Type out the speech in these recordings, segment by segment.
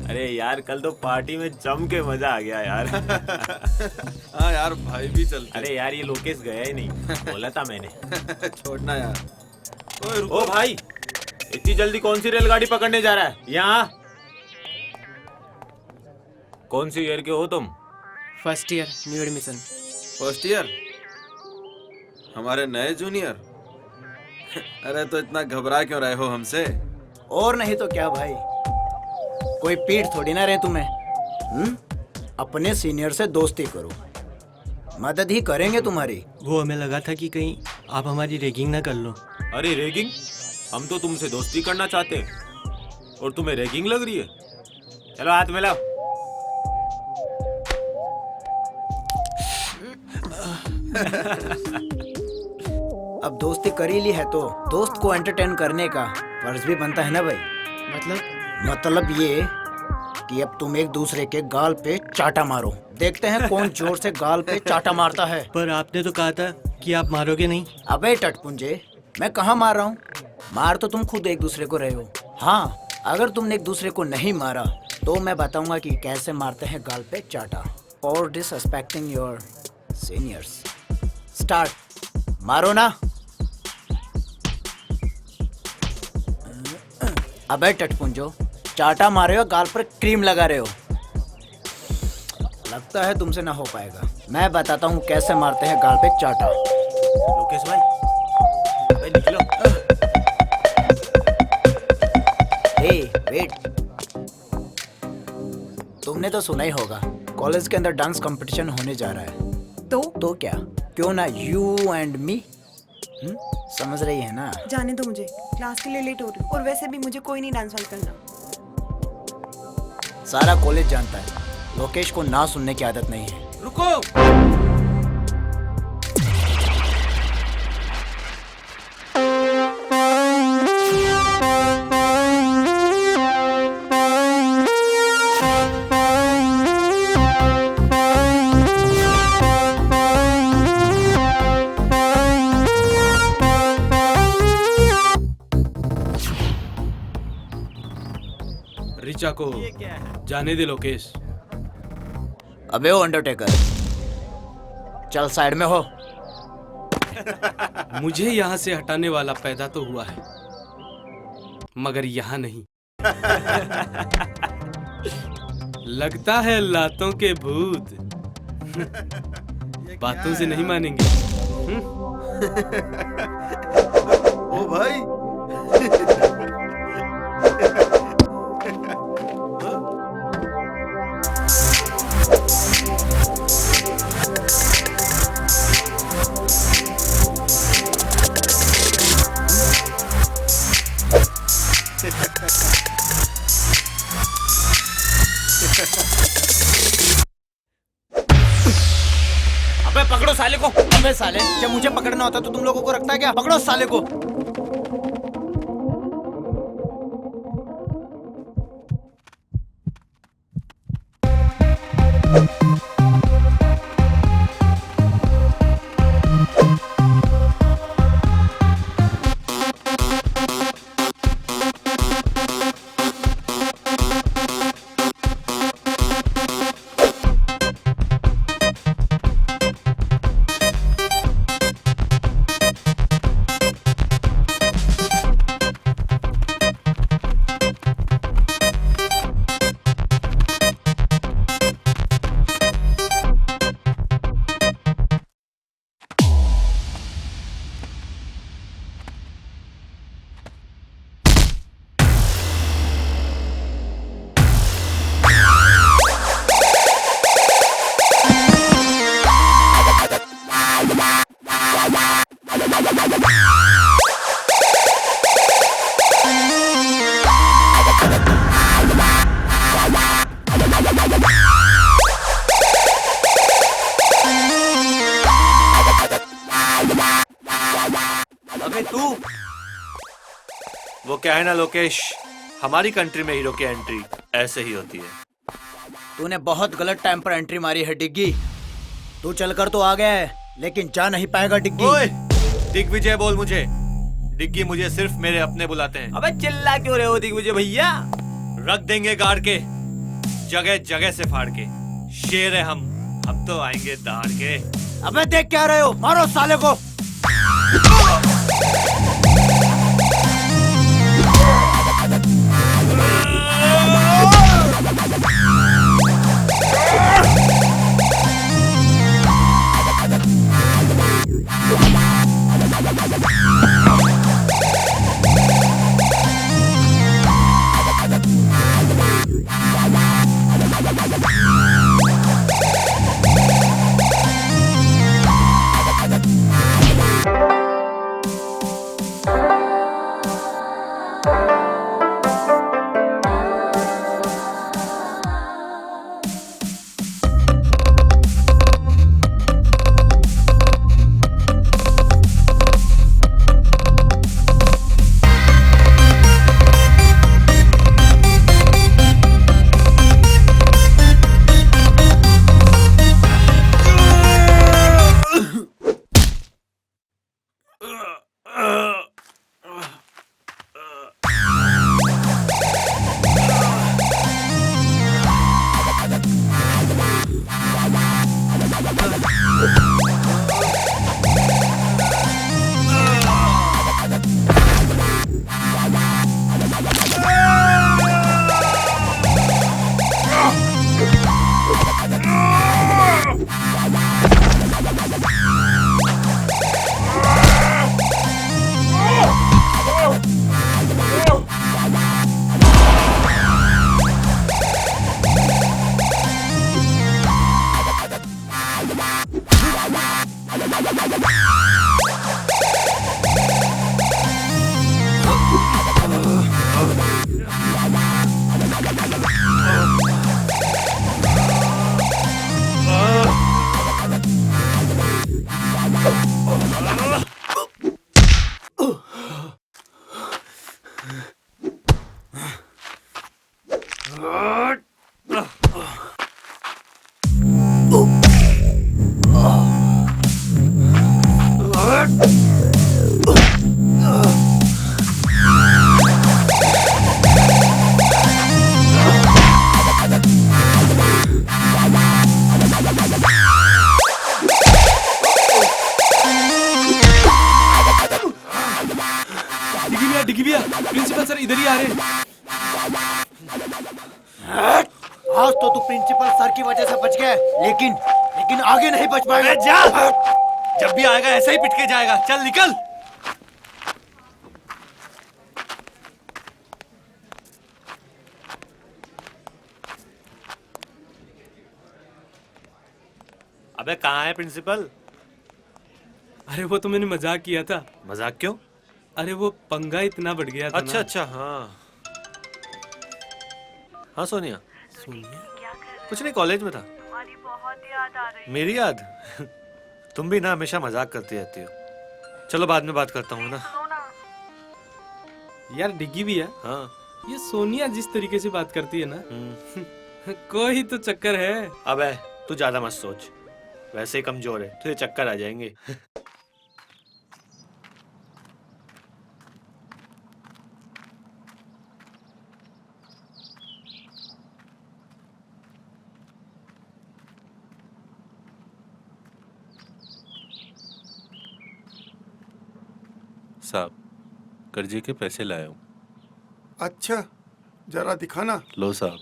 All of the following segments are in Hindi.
अरे यार कल तो पार्टी में जम के मजा आ गया यार। हाँ यार भाई भी चलते। अरे यार ये लोकेश गया ही नहीं, बोला था मैंने। छोड़ना यार। ओए रुको। ओ भाई, इतनी जल्दी कौन सी रेलगाड़ी पकड़ने जा रहा है? यहाँ कौन सी ईयर के हो तुम? First year, new admission. First year? हमारे नए जूनियर। अरे तो इतना घबरा क्यों रहे हो हमसे? और नहीं तो क्या भाई, कोई पीठ थोड़ी ना रहे तुम्हें। अपने सीनियर से दोस्ती करो, मदद ही करेंगे तुम्हारी। वो हमें लगा था कि कहीं आप हमारी रैगिंग ना कर लो। अरे रैगिंग? हम तो तुमसे दोस्ती करना चाहते हैं और तुम्हें रैगिंग लग रही है? चलो हाथ मिलाओ। अब दोस्ती कर ही ली है तो दोस्त को एंटरटेन करने का फर्ज भी बनता है ना भाई। मतलब ये कि अब तुम एक दूसरे के गाल पे चाटा मारो, देखते हैं कौन जोर से गाल पे चाटा मारता है। पर आपने तो कहा था कि आप मारोगे नहीं। अबे टटपुंजे, मैं कहाँ मार रहा हूँ? मार तो तुम खुद एक दूसरे को रहे हो। हाँ, अगर तुमने एक दूसरे को नहीं मारा तो मैं बताऊंगा कि कैसे मारते हैं गाल पे चाटा। और डिसरिस्पेक्टिंग योर सीनियर्स। स्टार्ट। मारो ना। अबे टटपुंजो, चाटा मारे हो, गाल पर क्रीम लगा रहे हो। लगता है तुमसे ना हो पाएगा। मैं बताता हूँ कैसे मारते हैं गाल पे चाटा। लोकेश भाई, अबे निकलो। हे वेट, तुमने तो सुना ही होगा कॉलेज के अंदर डांस कंपटीशन होने जा रहा है। तो क्या, क्यों ना यू एंड मी? समझ रही है ना? जाने दो, मुझे क्लास के लिए लेट हो रही हूँ और वैसे भी मुझे कोई नहीं डांस वांस करना। सारा कॉलेज जानता है लोकेश को ना सुनने की आदत नहीं है। रुको। रिचा को जाने दे लोकेश। अबे ओ अंडरटेकर, चल साइड में हो। मुझे यहाँ से हटाने वाला पैदा तो हुआ है, मगर यहाँ नहीं। लगता है लातों के भूत बातों से नहीं मानेंगे। ओ भाई। अबे पकड़ो साले को। अबे साले, जब मुझे पकड़ना होता तो तुम लोगों को रखता है क्या? पकड़ो साले को। अबे तू, वो क्या है ना लोकेश, हमारी कंट्री में हीरो की एंट्री ऐसे ही होती है। तूने बहुत गलत टाइम पर एंट्री मारी है डिग्गी। तू चलकर तो आ गया है लेकिन जा नहीं पाएगा डिग्गी। ओए, दिग्विजय बोल मुझे। डिग्गी मुझे सिर्फ मेरे अपने बुलाते हैं। अबे चिल्ला क्यों रहे हो दिग्विजय भैया? रख देंगे गाड़ के, जगह जगह से फाड़ के। शेर है हम तो आएंगे दहाड़ के। अबे देख क्या रहे हो, मारो साले को। डिग्गी भैया, प्रिंसिपल सर इधर ही आ रहे हैं। आज तो तू प्रिंसिपल सर की वजह से बच गया, लेकिन आगे नहीं बच पाएगा। जा, जब भी आएगा ऐसे ही पिट के जाएगा। चल निकल। अबे कहाँ है प्रिंसिपल? अरे वो तो मैंने मजाक किया था। मजाक क्यों? अरे वो पंगा इतना बढ़ गया था अच्छा ना। अच्छा, हाँ हाँ सोनिया। सोनिया? कुछ नहीं, कॉलेज में था। तुम्हारी बहुत याद आ रही है। मेरी याद? तुम भी ना हमेशा मजाक करती रहती हो। चलो बाद में बात करता हूँ ना। यार डिग्गी भैया, हाँ। ये सोनिया जिस तरीके से बात करती है ना, कोई तो चक्कर है। अबे तू ज्यादा मत सोच, वैसे ही कमजोर है, तुझे चक्कर आ जाएंगे। साहब, कर्जे के पैसे लाया हूँ। अच्छा, जरा दिखाना। लो साहब।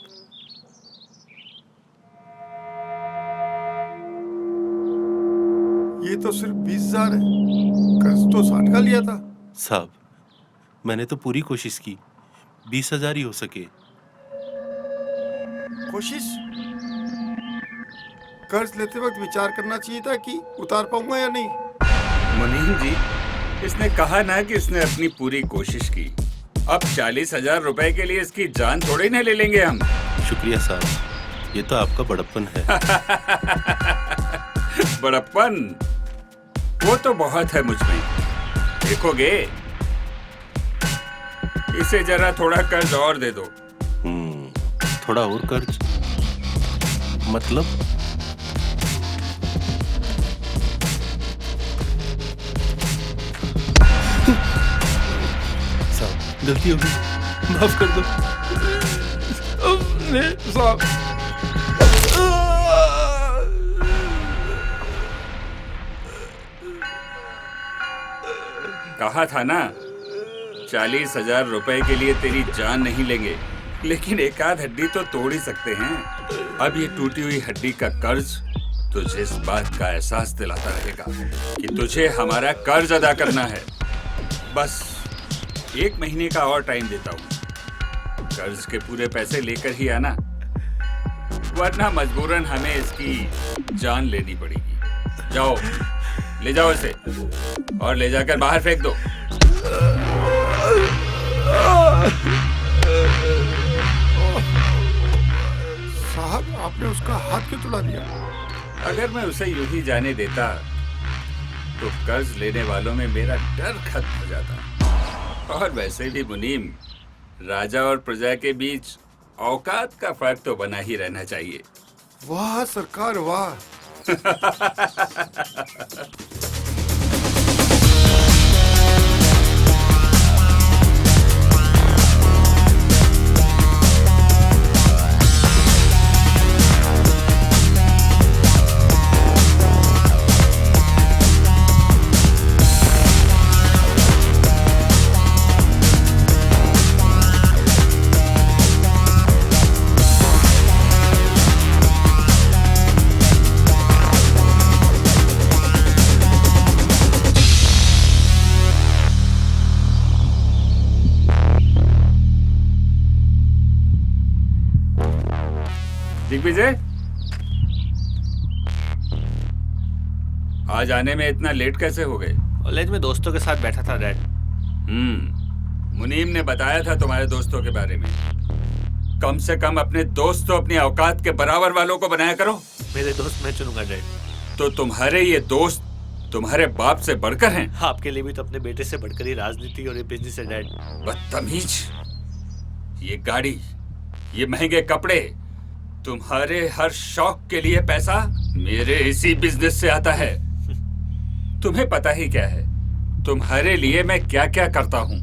ये तो सिर्फ 20,000 है, कर्ज तो 60 का लिया था। साहब, मैंने तो पूरी कोशिश की, 20,000 ही हो सके। कोशिश? कर्ज लेते वक्त विचार करना चाहिए था कि उतार पाऊंगा या नहीं। मुनीम जी, इसने कहा ना कि इसने अपनी पूरी कोशिश की। अब 40,000 रुपए के लिए इसकी जान थोड़ी ना ले लेंगे हम। शुक्रिया साहब, ये तो आपका बड़प्पन है। बड़प्पन? वो तो बहुत है मुझ में। देखोगे, इसे जरा थोड़ा कर्ज और दे दो। थोड़ा और कर्ज? मतलब? साहब, गलती हो गई, माफ कर दो। साहब कहा था ना, 40,000 रुपए के लिए तेरी जान नहीं लेंगे, लेकिन एक आध हड्डी तो तोड़ ही सकते हैं। अब ये टूटी हुई हड्डी का कर्ज तुझे इस बात का एहसास दिलाता रहेगा कि तुझे हमारा कर्ज अदा करना है। बस 1 महीने का और टाइम देता हूँ। कर्ज के पूरे पैसे लेकर ही आना, वरना मजबूरन हमें इसकी जान लेनी पड़ेगी। जाओ, ले जाओ इसे और ले जाकर बाहर फेंक दो। साहब, आपने उसका हाथ क्यों तोड़ा दिया? अगर मैं उसे यूं ही जाने देता तो कर्ज लेने वालों में मेरा डर खत्म हो जाता। और वैसे भी मुनीम, राजा और प्रजा के बीच औकात का फर्क तो बना ही रहना चाहिए। वाह सरकार, वाह। दिग्विजय, आज आने में इतना लेट कैसे हो गए? कॉलेज में दोस्तों के साथ बैठा था डैड। मुनीम ने बताया था तुम्हारे दोस्तों के बारे में। कम से कम अपने दोस्त तो अपनी औकात के बराबर वालों को बनाया करो। मेरे दोस्त मैं चुनूंगा डैड। तो तुम्हारे ये दोस्त तुम्हारे बाप से बढ़कर हैं? आपके लिए भी तो अपने बेटे से बढ़कर ही राजनीति और ये बिजनेस है डैड। बदतमीज, ये गाड़ी, ये महंगे कपड़े, तुम्हारे हर शौक के लिए पैसा मेरे इसी बिजनेस से आता है। तुम्हें पता ही क्या है तुम्हारे लिए मैं क्या क्या करता हूँ।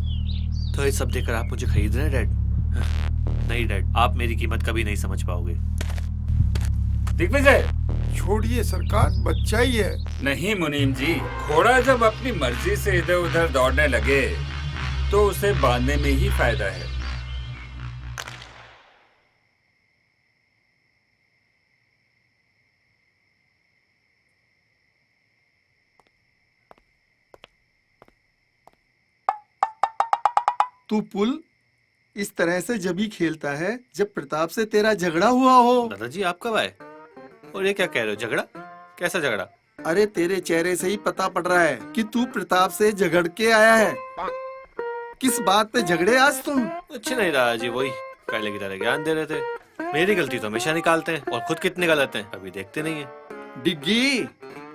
तो ये सब देकर आप मुझे खरीद रहे हैं डैड? नहीं डैड, आप मेरी कीमत कभी नहीं समझ पाओगे। दिग्विजय, छोड़िए सरकार, बच्चा ही है। नहीं मुनीम जी, घोड़ा जब अपनी मर्जी से इधर उधर दौड़ने लगे तो उसे बांधने में ही फायदा है। तू पुल इस तरह से जब ही खेलता है जब प्रताप से तेरा झगड़ा हुआ हो। दादाजी आप कब आए? और ये क्या कह रहे हो, झगड़ा? कैसा झगड़ा? अरे तेरे चेहरे से ही पता पड़ रहा है कि तू प्रताप से झगड़ के आया है। किस बात पे झगड़े आज तुम? कुछ नहीं दादाजी, वही पहले की तरह ज्ञान दे रहे थे। मेरी गलती तो हमेशा निकालते हैं और खुद कितने गलत हैं अभी देखते नहीं है। डिग्गी,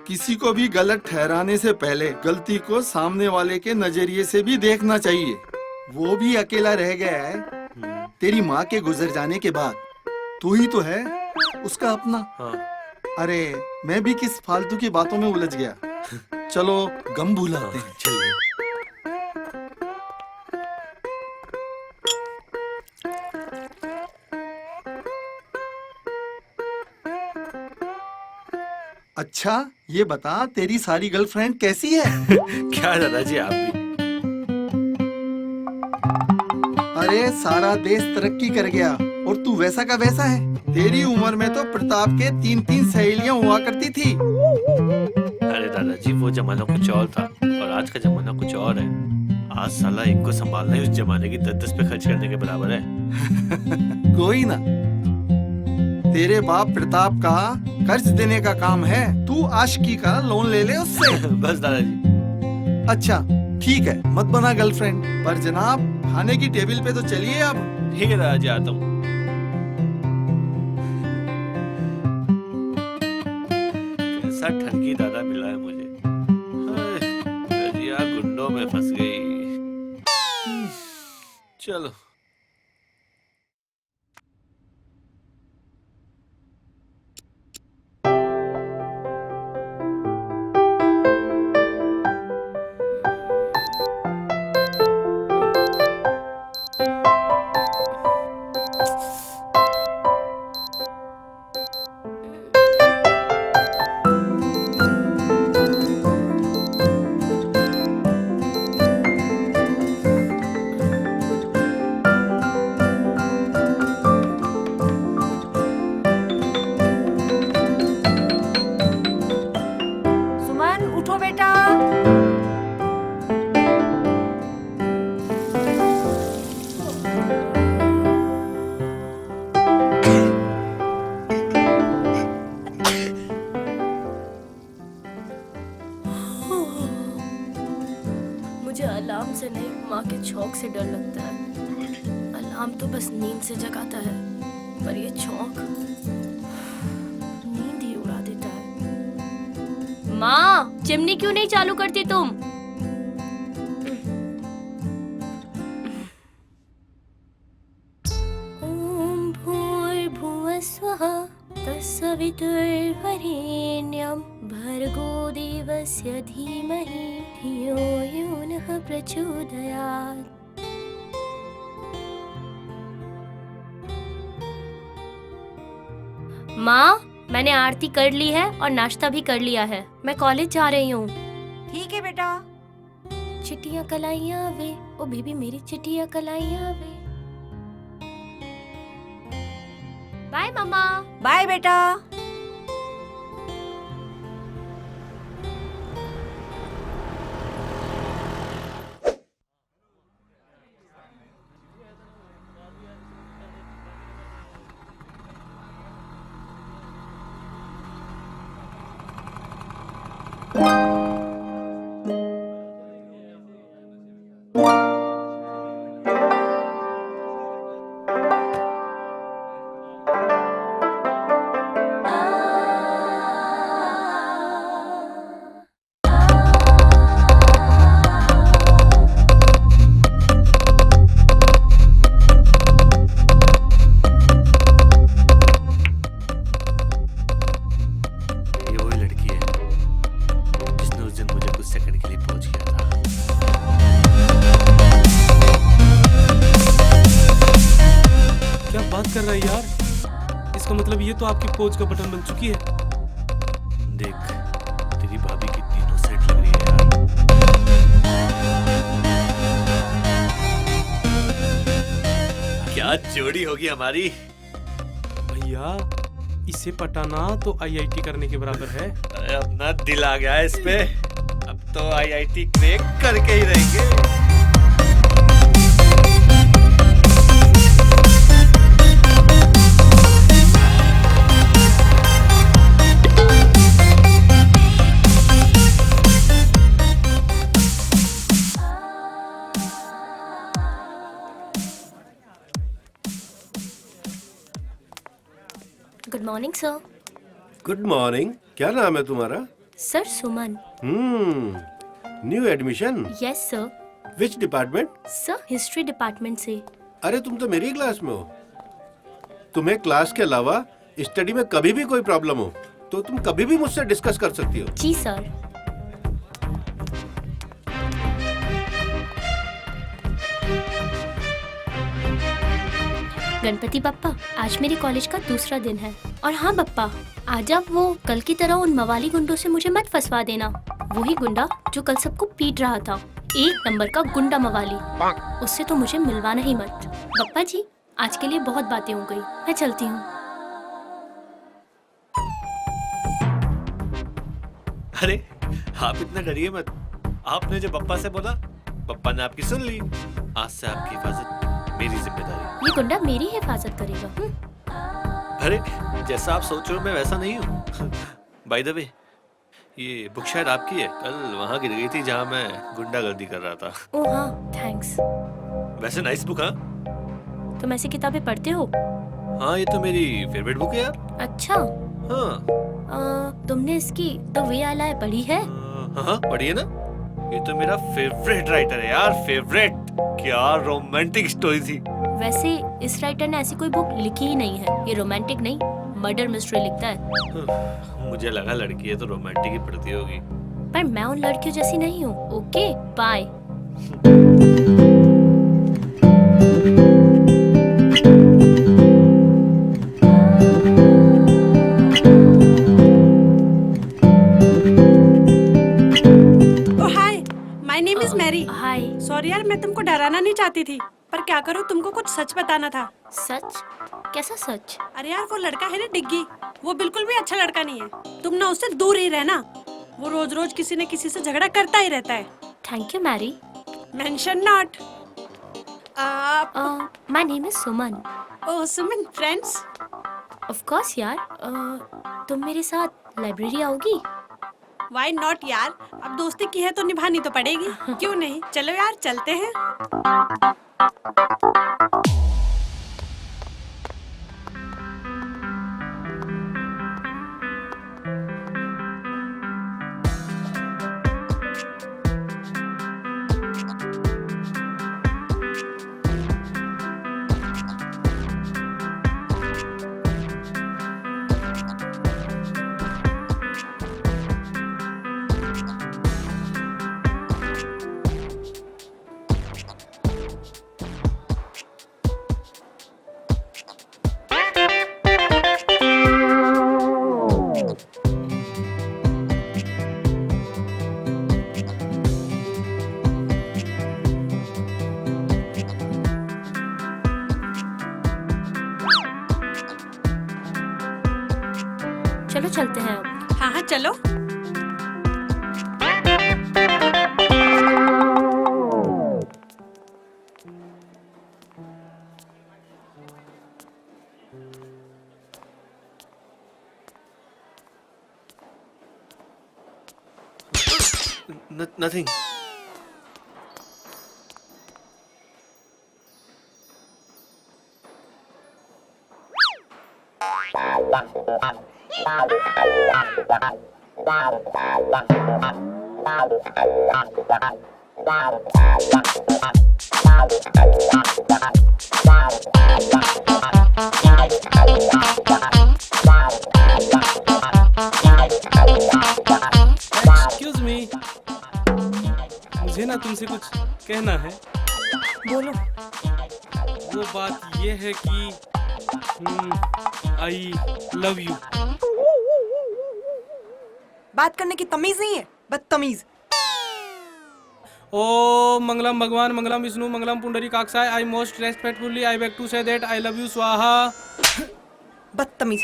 किसी को भी गलत ठहराने से पहले गलती को सामने वाले के नजरिए से भी देखना चाहिए। वो भी अकेला रह गया है तेरी माँ के गुजर जाने के बाद। तू ही तो है उसका अपना। हाँ। अरे मैं भी किस फालतू की बातों में उलझ गया। चलो गम भुलाते हैं। चलिए। अच्छा ये बता, तेरी सारी गर्लफ्रेंड कैसी है? क्या दादाजी आप भी? अरे सारा देश तरक्की कर गया और तू वैसा का वैसा है। तेरी उम्र में तो प्रताप के 3-3 सहेलियां हुआ करती थी। अरे दादाजी वो जमाना कुछ और था और आज का जमाना कुछ और है। आज साला एक को संभालना ही उस जमाने की 10-10 पे खर्च करने के बराबर है। कोई ना, तेरे बाप प्रताप का कर्ज देने का काम है। तू आशिकी का लोन ले ले उससे। बस दादाजी। अच्छा ठीक है, मत बना गर्लफ्रेंड, पर जनाब खाने की टेबल पे तो चलिए अब। ठीक है दादाजी, आता हूँ। कैसा ठगी दादा मिला है मुझे। रजिया गुंडों में फंस गई। चलो। चौक से डर लगता है। अलार्म तो बस नींद से जगाता है, पर ये चौक नींद ही उड़ा देता है। माँ, चिमनी क्यों नहीं चालू करती तुम? ओम भूर्भुवः स्वः तत्सवितुर्वरेण्यं भर्गो देवस्य धीमहि धियो यो नः प्रचोदयात्। माँ, मैंने आरती कर ली है और नाश्ता भी कर लिया है। मैं कॉलेज जा रही हूँ। ठीक है बेटा। चिट्टियाँ कलाइयाँ वे, ओ बेबी मेरी चिट्टियाँ कलाइयाँ वे। बाय मम्मा। बाय बेटा। ये वही लड़की है जिसने उस दिन मुझे कुछ सेकंड के लिए पहुंच किया था। क्या बात कर रहा है यार? इसका मतलब ये तो आपकी पोज का बटन बन चुकी है। देख, तेरी भाभी की तीनों सेट लग रही है यार। क्या जोड़ी होगी हमारी। भैया, इसे पटाना तो आईआईटी करने के बराबर है। अरे अपना दिल आ गया है इस पे। अब तो आईआईटी क्रैक करके ही रहेंगे। Good morning sir. Good morning. क्या नाम है तुम्हारा? Sir Suman. New admission? Yes sir. Which department? Sir history department से। अरे तुम तो मेरी क्लास में हो। तुम्हें क्लास के अलावा स्टडी में कभी भी कोई प्रॉब्लम हो तो तुम कभी भी मुझसे डिस्कस कर सकती हो। जी सर। गणपति बप्पा, आज मेरे कॉलेज का दूसरा दिन है। और हाँ बप्पा, आज आप वो कल की तरह उन मवाली गुंडों से मुझे मत फंसवा देना। वही गुंडा जो कल सबको पीट रहा था, एक नंबर का गुंडा मवाली। उससे तो मुझे मिलवाना ही मत। बप्पा जी, आज के लिए बहुत बातें हो गई, मैं चलती हूँ। अरे आप इतना डरिए मत। आपने जो पप्पा से बोला, पप्पा ने आपकी सुन ली। आज से आपकी हिफाजत मेरी जिम्मेदारी। ये गुंडा मेरी हिफाजत करेगा। अरे जैसा आप सोच रहे हो मैं वैसा नहीं हूँ। बाय द वे, ये बुक शायद आपकी है। कल वहाँ गिर गई थी जहाँ मैं गुंडागर्दी कर रहा था। ओह हाँ, थैंक्स। वैसे नाइस बुक। हाँ, तुम ऐसी किताबें पढ़ते हो? हाँ ये तो मेरी फेवरेट बुक है यार। अच्छा। हाँ। तुमने इसकी द वे आई लाई पढ़ी है? हाँ पढ़िए ना। ये तो मेरा फेवरेट राइटर है यार, फेवरेट। क्या रोमांटिक स्टोरी थी। वैसे इस राइटर ने ऐसी कोई बुक लिखी ही नहीं है। ये रोमांटिक नहीं, मर्डर मिस्ट्री लिखता है। मुझे लगा लड़की है तो रोमांटिक ही पढ़ती होगी। पर मैं उन लड़कियों जैसी नहीं हूँ। Okay bye. हाय। सॉरी यार, मैं तुमको डराना नहीं चाहती थी, पर क्या करूँ, तुमको कुछ सच बताना था। सच? कैसा सच? अरे यार वो लड़का है ना डिग्गी, वो बिल्कुल भी अच्छा लड़का नहीं है। तुम ना उससे दूर ही रहना। वो रोज रोज किसी न किसी से झगड़ा करता ही रहता है। Thank you Mary. Mention not. My name is Suman. Oh Suman, friends? Of course यार। तुम मेरे साथ लाइब्रेरी आओगी? Why not यार? अब दोस्ती की है तो निभानी तो पड़ेगी। क्यों नहीं? चलो यार चलते हैं। चलो चलते हैं अब। हाँ हाँ चलो। Nothing. एक्सक्यूज मी, मुझे ना तुमसे कुछ कहना है। बोलो। वो बात ये है कि आई लव यू। बात करने की तमीज नहीं है, बदतमीज। ओ मंगलम भगवान, मंगलम विष्णु, मंगलम पुंडरीकाक्षाय। I most respectfully I beg to say that I love you स्वाहा। बदतमीज।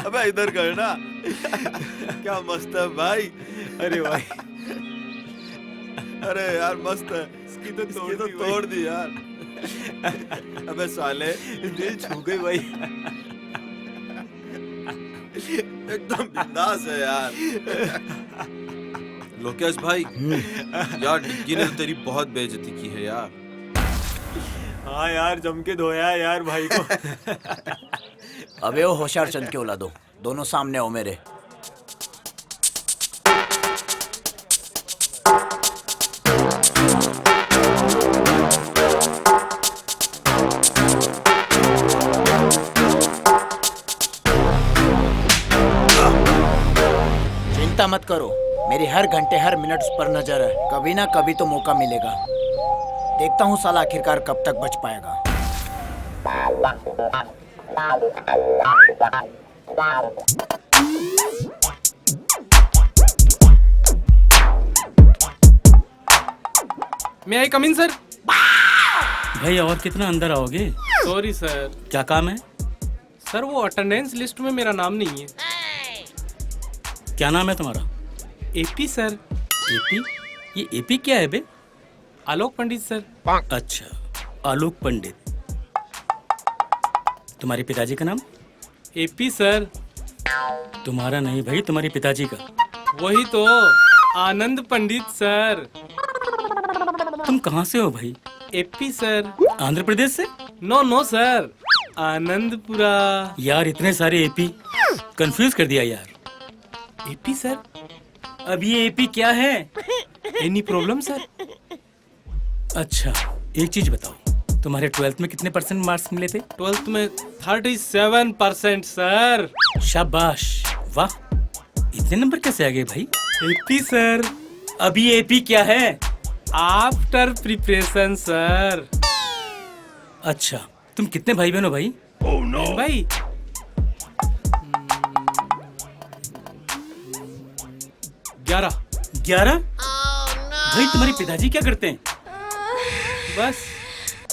अबे इधर कर ना। क्या मस्त है भाई। अरे भाई, अरे यार मस्त है। इसकी तो तोड़ दी यार। अबे साले दिल छू गई भाई। एकदम बिंदास है यार। लोकेश भाई, यार डिग्गी ने तो तेरी बहुत बेइज्जती की है यार। हाँ यार, जम के धोया है यार भाई को। अबे वो होशियार चंद के औलादो, दोनों सामने हो मेरे। चिंता मत करो, मेरी हर घंटे हर मिनट उस पर नजर है। कभी ना कभी तो मौका मिलेगा। देखता हूँ साला आखिरकार कब तक बच पाएगा। मैं आई कम इन सर। भाई और कितना अंदर आओगे? Sorry sir. क्या काम है? सर वो अटेंडेंस लिस्ट में मेरा नाम नहीं है। क्या नाम है तुम्हारा? AP sir. एपी? ये एपी क्या है बे? आलोक पंडित सर। अच्छा, आलोक पंडित। तुम्हारे पिताजी का नाम? AP sir. तुम्हारा नहीं भाई, तुम्हारे पिताजी का। वही तो, आनंद पंडित सर। तुम कहाँ से हो भाई? AP sir. आंध्र प्रदेश से? No no sir, Anandpura. यार इतने सारे एपी, कंफ्यूज कर दिया यार। AP sir. अब ये एपी क्या है? Any problem sir? अच्छा, एक चीज बताओ, तुम्हारे 12th में कितने % मार्क्स मिले थे? 12th में 37% सर। शाबाश, वाह, इतने नंबर कैसे आ गए भाई? AP sir. अभी एपी क्या है? After preparation sir. अच्छा, तुम कितने भाई बहन हो भाई? ओह नो भाई, 11। 11? भाई तुम्हारे पिताजी क्या करते हैं? बस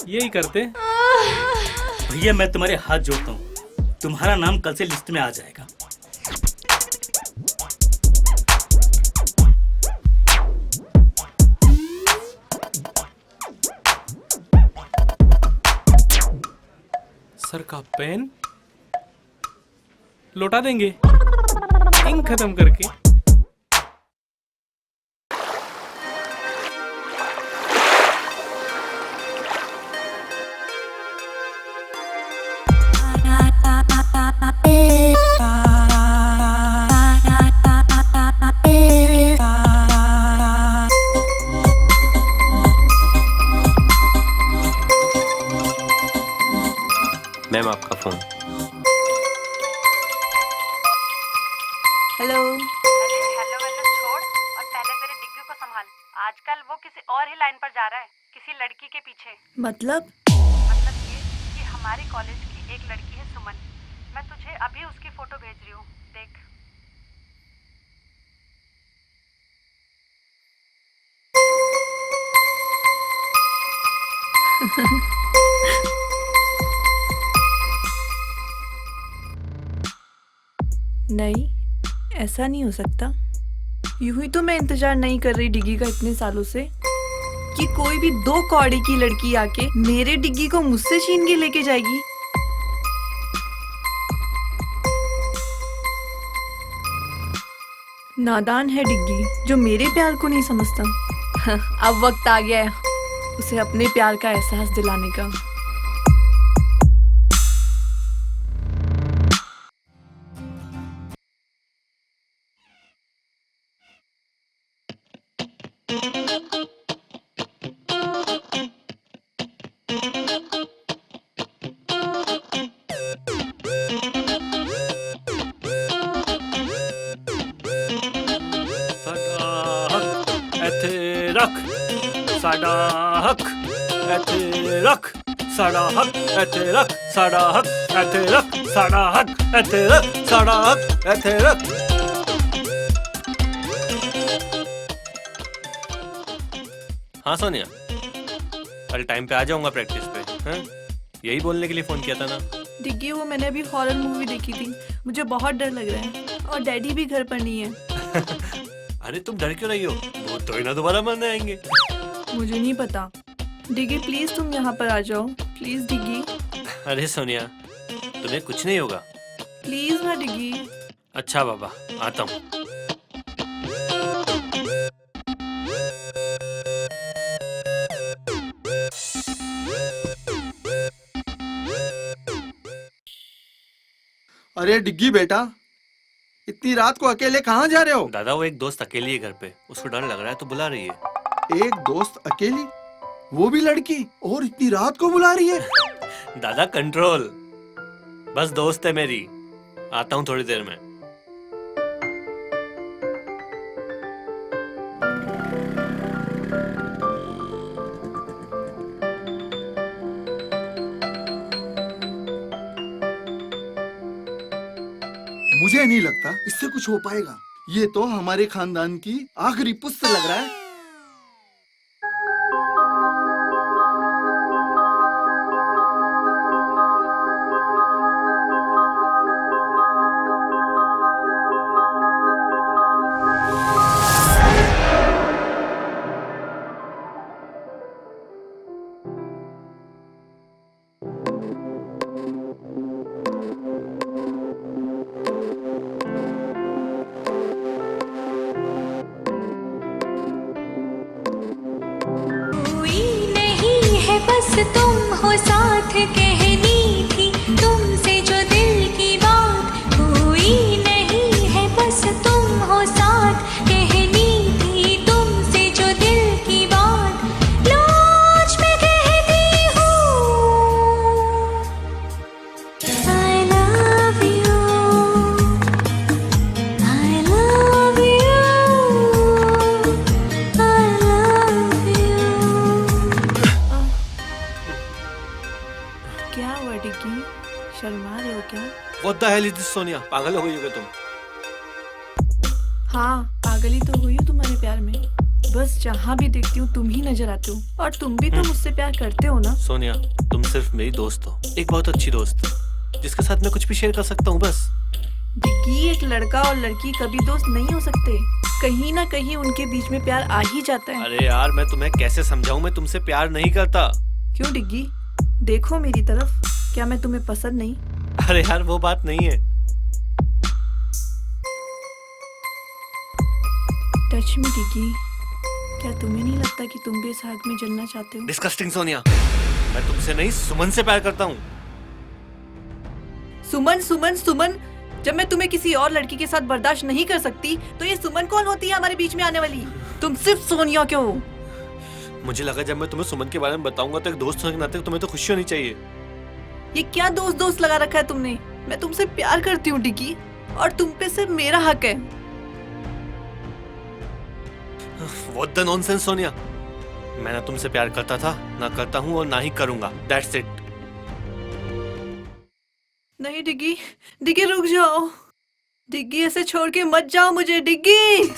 यही करते। भैया मैं तुम्हारे हाथ जोड़ता हूँ, तुम्हारा नाम कल से लिस्ट में आ जाएगा। सर का पेन लौटा देंगे इंक खत्म करके। मैम आपका फोन। हेलो। अरे हेलो वेलो छोड़ और पहले मेरे डिग्गी को संभाल। आजकल वो किसी और ही लाइन पर जा रहा है, किसी लड़की के पीछे। मतलब ये कि हमारे कॉलेज की एक लड़की है सुमन, मैं तुझे अभी उसकी फोटो भेज रही हूँ, देख। नहीं, ऐसा नहीं हो सकता। यूं ही तो मैं इंतजार नहीं कर रही डिग्गी का इतने सालों से कि कोई भी 2 कौड़ी की लड़की आके मेरे डिग्गी को मुझसे छीन के लेके जाएगी। नादान है डिग्गी जो मेरे प्यार को नहीं समझता। अब वक्त आ गया है उसे अपने प्यार का एहसास दिलाने का। साडा हक ऐथे रख, साडा हक ऐथे रख, साडा हक ऐथे रख, साडा हक ऐथे रख, साडा हक ऐथे रख। हाँ सोनिया, कल टाइम पे आ जाऊंगा प्रैक्टिस पे। हाँ, यही बोलने के लिए फोन किया था ना। डिग्गी वो मैंने अभी हॉरर मूवी देखी थी, मुझे बहुत डर लग रहा है और डैडी भी घर पर नहीं है। अरे तुम डर क्यों रही हो, वो तो ही ना दोबारा मरने आएंगे। मुझे नहीं पता। डिग्गी प्लीज तुम यहाँ पर आ जाओ, प्लीज डिग्गी। अरे सोनिया, तुम्हें कुछ नहीं होगा। प्लीज ना डिग्गी। अच्छा बाबा, आता हूँ। अरे डिग्गी बेटा, इतनी रात को अकेले कहाँ जा रहे हो? दादा वो एक दोस्त अकेली है घर पे, उसको डर लग रहा है तो बुला रही है। एक दोस्त अकेली, वो भी लड़की, और इतनी रात को बुला रही है? दादा कंट्रोल, बस दोस्त है मेरी, आता हूँ थोड़ी देर में। मुझे नहीं लगता इससे कुछ हो पाएगा। ये तो हमारे खानदान की आखिरी पुस्त लग रहा है। बस तुम हो साथ, कहनी थी तुमसे जो दिल की बात, हुई What the hell is this, Sonia? पागल हो गई हो क्या तुम? हाँ, पागल ही तो हुई हूँ तुम्हारे प्यार में। बस जहाँ भी देखती हूँ तुम ही नजर आते हो, और तुम भी तो मुझसे प्यार करते हो ना? सोनिया, तुम सिर्फ मेरी दोस्त हो, एक बहुत अच्छी दोस्त, जिसके साथ मैं कुछ भी शेयर कर सकता हूँ बस। डिग्गी, एक लड़का और लड़की कभी दोस्त नहीं हो सकते। कहीं ना कहीं उनके बीच में प्यार आ ही जाता है। अरे यार, मैं तुम्हें कैसे समझाऊं, मैं तुमसे प्यार नहीं करता। क्यों डिग्गी? देखो मेरी तरफ, क्या मैं तुम्हें पसंद नहीं? अरे यार, वो बात नहीं है। टच मी डिग्गी, क्या तुम्हें नहीं लगता कि तुम भी इस आग में जलना चाहते हो? डिस्कस्टिंग सोनिया, मैं तुमसे नहीं सुमन से प्यार करता हूँ। सुमन, सुमन, सुमन, जब मैं तुम्हें किसी और लड़की के साथ बर्दाश्त नहीं कर सकती, तो ये सुमन कौन होती है हमारे बीच में आने वाली? तुम सिर्फ सोनिया क्यों हो? मुझे लगा जब मैं तुम्हें सुमन के बारे में बताऊंगा तो एक दोस्त होने के नाते तुम्हें तो खुशी होनी चाहिए। ये क्या दोस्त दोस्त लगा रखा है तुमने? मैं तुमसे प्यार करती हूँ डिग्गी, और तुम पे सिर्फ मेरा हक है। What the nonsense, Sonia? मैं ना तुमसे प्यार करता था, ना करता हूँ और ना ही करूंगा। That's it. नहीं डिग्गी, डिग्गी रुक जाओ। डिग्गी, ऐसे छोड़ के मत जाओ मुझे डिग्गी।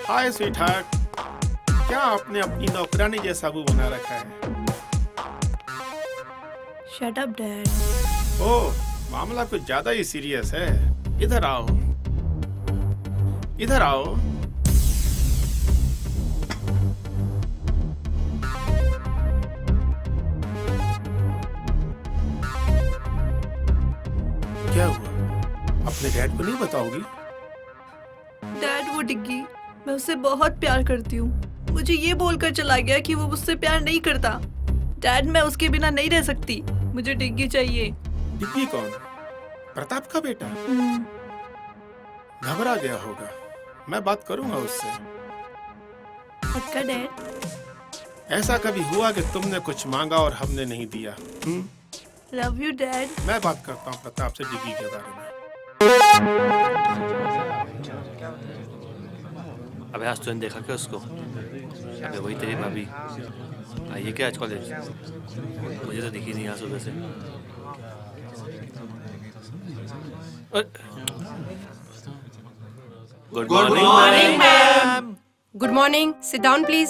हाय स्वीटहार्ट, क्या आपने अपनी नौकरानी जैसा मुंह बना रखा है? Shut up dad. ओह, मामला कुछ ज्यादा ही सीरियस है। इधर आओ, इधर आओ। क्या हुआ? अपने डैड को नहीं बताओगी? डैड, वो डिग्गी, मैं उससे बहुत प्यार करती हूँ। मुझे ये बोलकर चला गया कि वो मुझसे प्यार नहीं करता। डैड, मैं उसके बिना नहीं रह सकती। मुझे डिग्गी चाहिए। डिग्गी कौन? प्रताप का बेटा? घबरा गया होगा। मैं बात करूंगा उससे। पक्का डैड? ऐसा कभी हुआ कि तुमने कुछ मांगा और हमने नहीं दिया? Love you dad. मैं बात करता हूँ प्रताप से डिग्गी के बारे में। अबे आज तूने देखा क्या उसको? अबे वही तेरी भाभी आई है क्या आज कॉलेज? मुझे तो दिखी नहीं आज सुबह से। Good morning ma'am. Good morning, sit down please.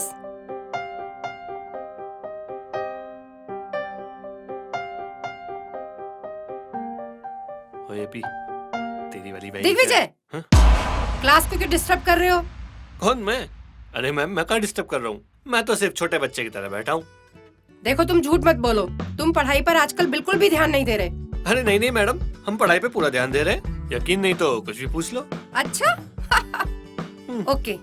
ओए पी, तेरी वाली बहन। दिग्विजय, क्लास को क्यों डिस्टर्ब कर रहे हो? कौन मैं? अरे मैम, मैं कहाँ डिस्टर्ब कर रहा हूँ? मैं तो सिर्फ छोटे बच्चे की तरह बैठा हूँ। देखो, तुम झूठ मत बोलो। तुम पढ़ाई पर आजकल बिल्कुल भी ध्यान नहीं दे रहे। अरे नहीं नहीं मैडम, हम पढ़ाई पे पूरा ध्यान दे रहे हैं। यकीन नहीं तो कुछ भी पूछ लो। अच्छा ओके,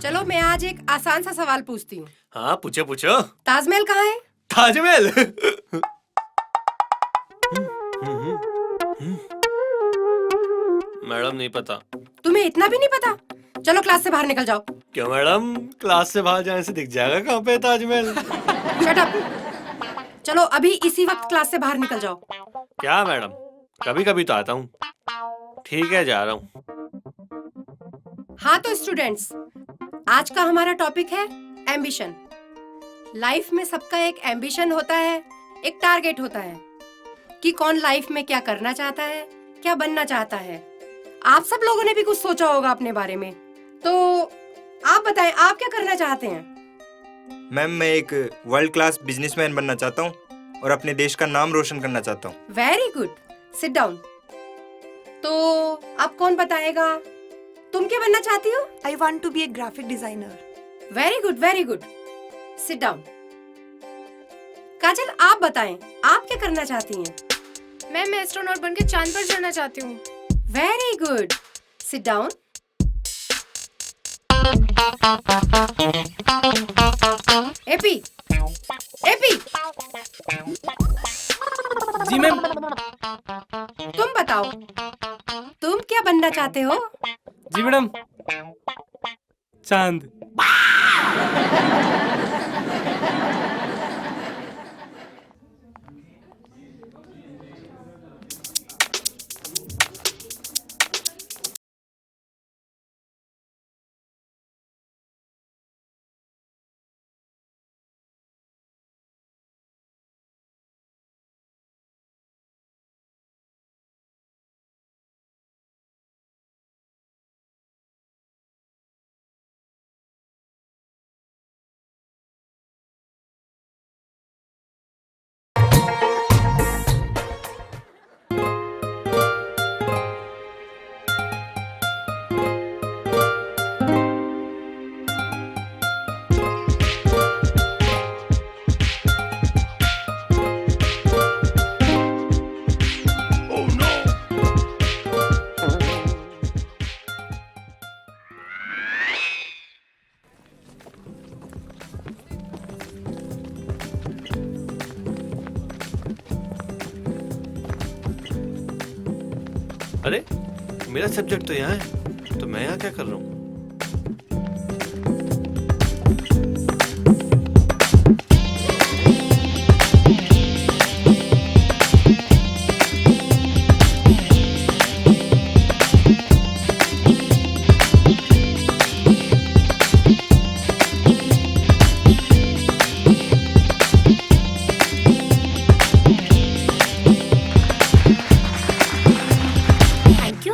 चलो मैं आज एक आसान सा सवाल पूछती हूँ। हाँ पूछो पूछो। ताजमहल कहाँ है? ताजमहल? मैडम नहीं पता। तुम्हें इतना भी नहीं पता? चलो क्लास से बाहर निकल जाओ। क्यों मैडम, क्लास से बाहर जाने से दिख जाएगा कहाँ पे ताजमहल? Shut up. चलो अभी इसी वक्त क्लास से बाहर निकल जाओ। क्या मैडम, कभी कभी तो आता हूँ। ठीक है, जा रहा हूँ। हाँ तो स्टूडेंट्स, आज का हमारा टॉपिक है एम्बिशन। लाइफ में सबका एक एम्बिशन होता है, एक टारगेट होता है कि कौन लाइफ में क्या करना चाहता है, क्या बनना चाहता है। आप सब लोगों ने भी कुछ सोचा होगा अपने बारे में, तो आप बताएं, आप क्या करना चाहते हैं? मैम, मैं एक वर्ल्ड क्लास बिजनेसमैन बनना चाहता हूँ और अपने देश का नाम रोशन करना चाहता हूँ। Very good, sit down. तो अब कौन बताएगा, तुम क्या बनना चाहती हो? I want to be a graphic designer. Very good, very good, sit down. Kajal, आप बताएं, आप क्या करना चाहती हैं? मैं एस्ट्रोनॉट बनके चांद पर चढ़ना चाहती हूँ। Very good, sit down. एपी, एपी, जी मैम। तुम बताओ, तुम क्या बनना चाहते हो? जी मैडम, चांद। अरे मेरा सब्जेक्ट तो यहाँ है, तो मैं यहाँ क्या कर रहा हूँ?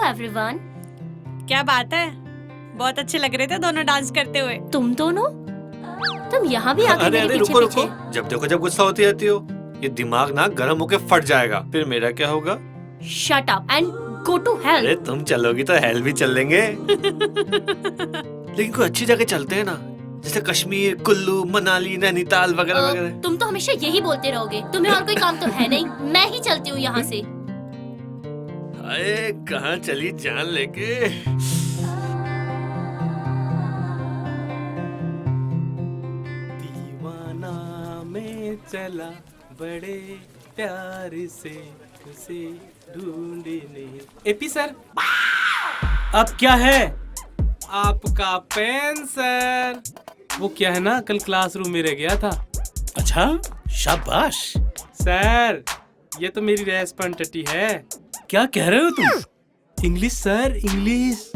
एवरीवन। क्या बात है, बहुत अच्छे लग रहे थे दोनों डांस करते हुए। तुम दोनों, तुम यहाँ भी आके मेरे पीछे रुको, जब देखो जब गुस्सा होती रहती हो, ये दिमाग ना गर्म होके फट जाएगा, फिर मेरा क्या होगा? Shut up and go to hell. अरे तुम चलोगी तो हेल भी चल लेंगे। लेकिन कोई अच्छी जगह चलते हैं ना, जैसे कश्मीर, कुल्लू, मनाली, नैनीताल वगैरह वगैरह। तुम तो हमेशा यही बोलते रहोगे, तुम्हें और कोई काम तो है नहीं। मैं ही चलती हूँ यहाँ से। अरे कहाँ चली जान लेके? दीवाना में चला बड़े प्यार से उसे ढूंढने। एपी सर, अब क्या है? आपका पेन सर। वो क्या है ना, कल क्लासरूम में रह गया था। अच्छा, शाबाश। सर ये तो मेरी रेस्पॉन्सिबिलिटी है। क्या कह रहे हो तुम? English sir, English.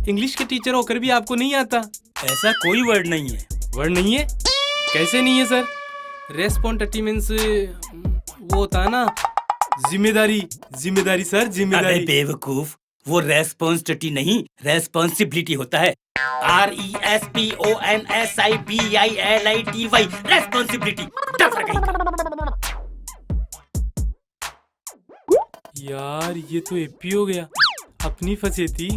इंग्लिश के टीचर होकर भी आपको नहीं आता? ऐसा कोई वर्ड नहीं है। वर्ड नहीं है? कैसे नहीं है सर? रेस्पॉन्सिबिलिटी मींस वो होता है ना, जिम्मेदारी। जिम्मेदारी सर, जिम्मेदारी। अबे बेवकूफ, वो रेस्पॉन्सिबिलिटी नहीं, रेस्पॉन्सिबिलिटी होता है। RESPONSIBILITY, responsibility. यार ये तो एपी हो गया, अपनी फंसे थी।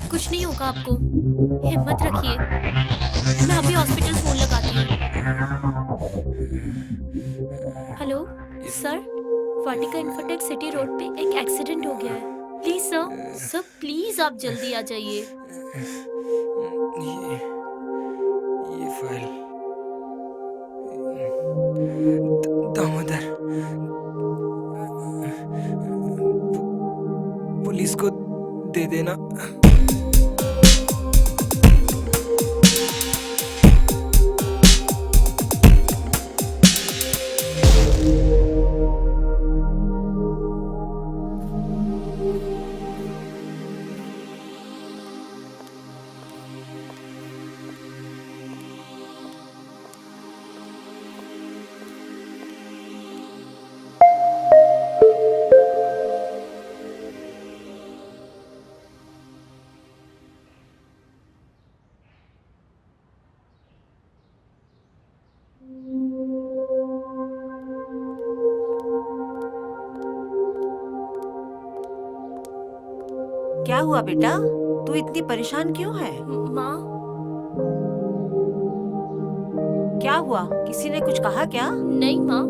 कुछ नहीं होगा आपको, हिम्मत रखिए। मैं अभी हॉस्पिटल फोन लगाती हूँ। हेलो सर, वाटिका इन्फोटेक सिटी रोड पे एक एक्सीडेंट हो गया है। प्लीज सर, सर प्लीज आप जल्दी आ जाइए। ये फाइल दामोदर, पुलिस को दे देना। क्या हुआ बेटा, तू इतनी परेशान क्यों है? माँ, क्या हुआ, किसी ने कुछ कहा क्या? नहीं माँ।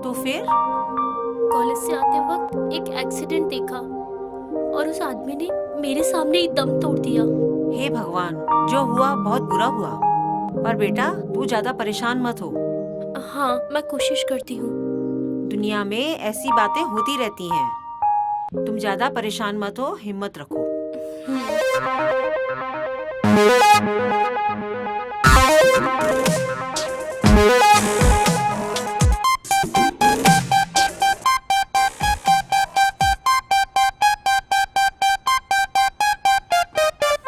तो फिर? कॉलेज से आते वक्त एक एक्सीडेंट देखा और उस आदमी ने मेरे सामने ही दम तोड़ दिया। हे भगवान, जो हुआ बहुत बुरा हुआ, पर बेटा तू ज्यादा परेशान मत हो। हाँ, मैं कोशिश करती हूँ। दुनिया में ऐसी बातें होती रहती हैं। तुम ज्यादा परेशान मत हो, हिम्मत रखो।